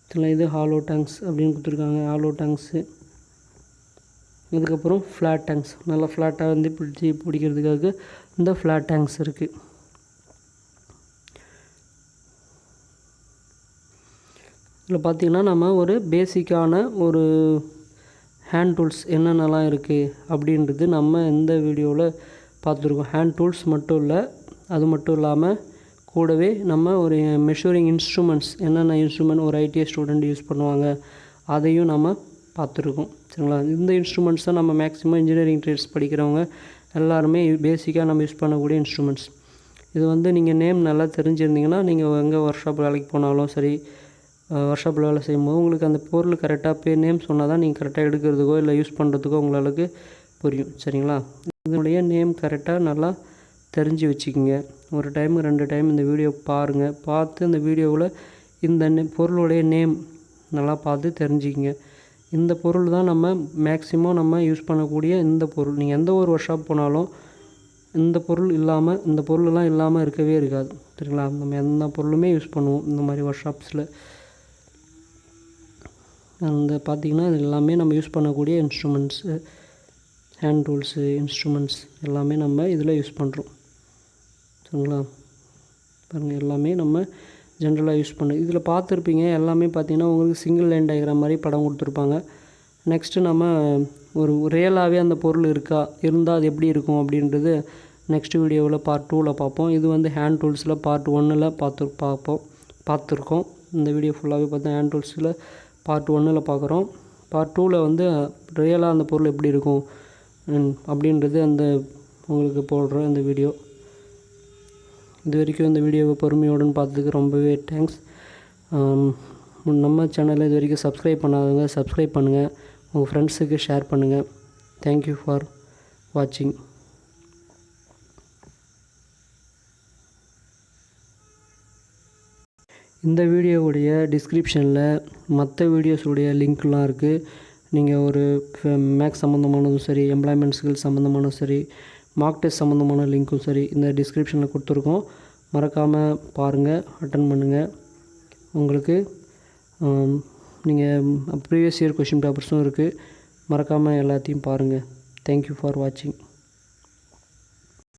சரிங்களா. இது ஹாலோ டேங்க்ஸ் அப்படின்னு கொடுத்துருக்காங்க, ஹாலோ டேங்க்ஸு. இதுக்கப்புறம் ஃப்ளாட் டேங்க்ஸ், நல்லா ஃப்ளாட்டாக வந்து பிடிக்கிறதுக்காக இந்த ஃப்ளாட் டேங்க்ஸ் இருக்குது. இதில் பார்த்திங்கன்னா நம்ம ஒரு பேசிக்கான ஒரு ஹேண்ட் டூல்ஸ் என்னென்னலாம் இருக்குது அப்படின்றது நம்ம இந்த வீடியோவில் பார்த்துருக்கோம். ஹேண்ட் டூல்ஸ் மட்டும் இல்லை, அது மட்டும் இல்லாமல் கூடவே நம்ம ஒரு மெஷரிங் இன்ஸ்ட்ருமெண்ட்ஸ் என்னென்ன இன்ஸ்ட்ருமெண்ட் ஒரு ஐடிஐ ஸ்டூடெண்ட் யூஸ் பண்ணுவாங்க அதையும் நம்ம பார்த்துருக்கோம், சரிங்களா. இந்த இன்ஸ்ட்ருமெண்ட்ஸ் தான் நம்ம மேக்ஸிமம் இன்ஜினியரிங் ட்ரேட்ஸ் படிக்கிறவங்க எல்லாருமே பேசிக்காக நம்ம யூஸ் பண்ணக்கூடிய இன்ஸ்ட்ருமெண்ட்ஸ். இது வந்து நீங்கள் நேம் நல்லா தெரிஞ்சிருந்தீங்கன்னா நீங்கள் எங்கே ஒர்க் ஷாப் வேலைக்கு போனாலும் சரி, ஒர்க் ஷாப்பில் வேலை செய்யும்போது உங்களுக்கு அந்த பொருள் கரெக்டாக நேம் சொன்னால் தான் நீங்கள் கரெக்டாக எடுக்கிறதுக்கோ இல்லை யூஸ் பண்ணுறதுக்கோ உங்களுக்கு புரியும், சரிங்களா. இதனுடைய நேம் கரெக்டாக நல்லா தெரிஞ்சு வச்சுக்கிங்க. ஒரு டைம் 2 டைம் இந்த வீடியோ பாருங்கள், பார்த்து இந்த வீடியோவில் இந்த பொருளுடைய நேம் நல்லா பார்த்து தெரிஞ்சுக்கிங்க. இந்த பொருள் தான் நம்ம மேக்ஸிமம் நம்ம யூஸ் பண்ணக்கூடிய இந்த பொருள். நீங்கள் எந்த ஒரு ஒர்க் ஷாப் போனாலும் இந்த பொருளெல்லாம் இல்லாமல் இருக்கவே இருக்காது, சரிங்களா. நம்ம எந்த பொருளுமே யூஸ் பண்ணுவோம் இந்த மாதிரி ஒர்க் ஷாப்ஸில். அந்த பார்த்திங்கன்னா இது எல்லாமே நம்ம யூஸ் பண்ணக்கூடிய இன்ஸ்ட்ருமெண்ட்ஸு, ஹேண்ட் டூல்ஸு, இன்ஸ்ட்ருமெண்ட்ஸ் எல்லாமே நம்ம இதில் யூஸ் பண்ணுறோம், சரிங்களா. பாருங்கள் எல்லாமே நம்ம ஜென்ரலாக யூஸ் பண்ணு. இதில் பார்த்துருப்பீங்க எல்லாமே பார்த்திங்கன்னா உங்களுக்கு சிங்கிள் லைன் டயக்ராம் மாதிரி படம் கொடுத்துருப்பாங்க. நெக்ஸ்ட்டு நம்ம ஒரு ரியலாகவே அந்த பொருள் இருந்தால் அது எப்படி இருக்கும் அப்படின்றது நெக்ஸ்ட் வீடியோவில் பார்ட் 2ல் பார்ப்போம். இது வந்து ஹேண்ட் டூல்ஸில் பார்ட் 1ல் பார்த்துருக்கோம். இந்த வீடியோ ஃபுல்லாகவே பார்த்தா ஹேண்ட் டூல்ஸில் பார்ட் 1ல் பார்க்குறோம். பார்ட் 2ல் வந்து ரியலாக அந்த பொருள் எப்படி இருக்கும் அப்படின்றது உங்களுக்கு போடுறோம் இந்த வீடியோ. இது வரைக்கும் இந்த வீடியோவை பொறுமையோடு பார்த்ததுக்கு ரொம்பவே தேங்க்ஸ். நம்ம சேனலை இது வரைக்கும் சப்ஸ்கிரைப் பண்ணாதவங்க சப்ஸ்கிரைப் பண்ணுங்கள், உங்கள் ஃப்ரெண்ட்ஸுக்கு ஷேர் பண்ணுங்கள். தேங்க்யூ ஃபார் வாட்சிங். இந்த வீடியோவுடைய டிஸ்கிரிப்ஷனில் மற்ற வீடியோஸுடைய லிங்க்லாம் இருக்குது. நீங்கள் ஒரு மேக்ஸ் சம்மந்தமானதும் சரி, எம்ப்ளாய்மெண்ட் ஸ்கில்ஸ் சம்மந்தமானதும் சரி, மார்க் டெஸ்ட் சம்மந்தமான லிங்க்கும் சரி இந்த டிஸ்கிரிப்ஷனில் கொடுத்துருக்கோம். மறக்காமல் பாருங்கள், அட்டன் பண்ணுங்கள். உங்களுக்கு நீங்கள் ப்ரீவியஸ் இயர் கொஷின் பேப்பர்ஸும் இருக்குது. மறக்காமல் எல்லாத்தையும் பாருங்கள். தேங்க்யூ ஃபார் வாட்சிங்.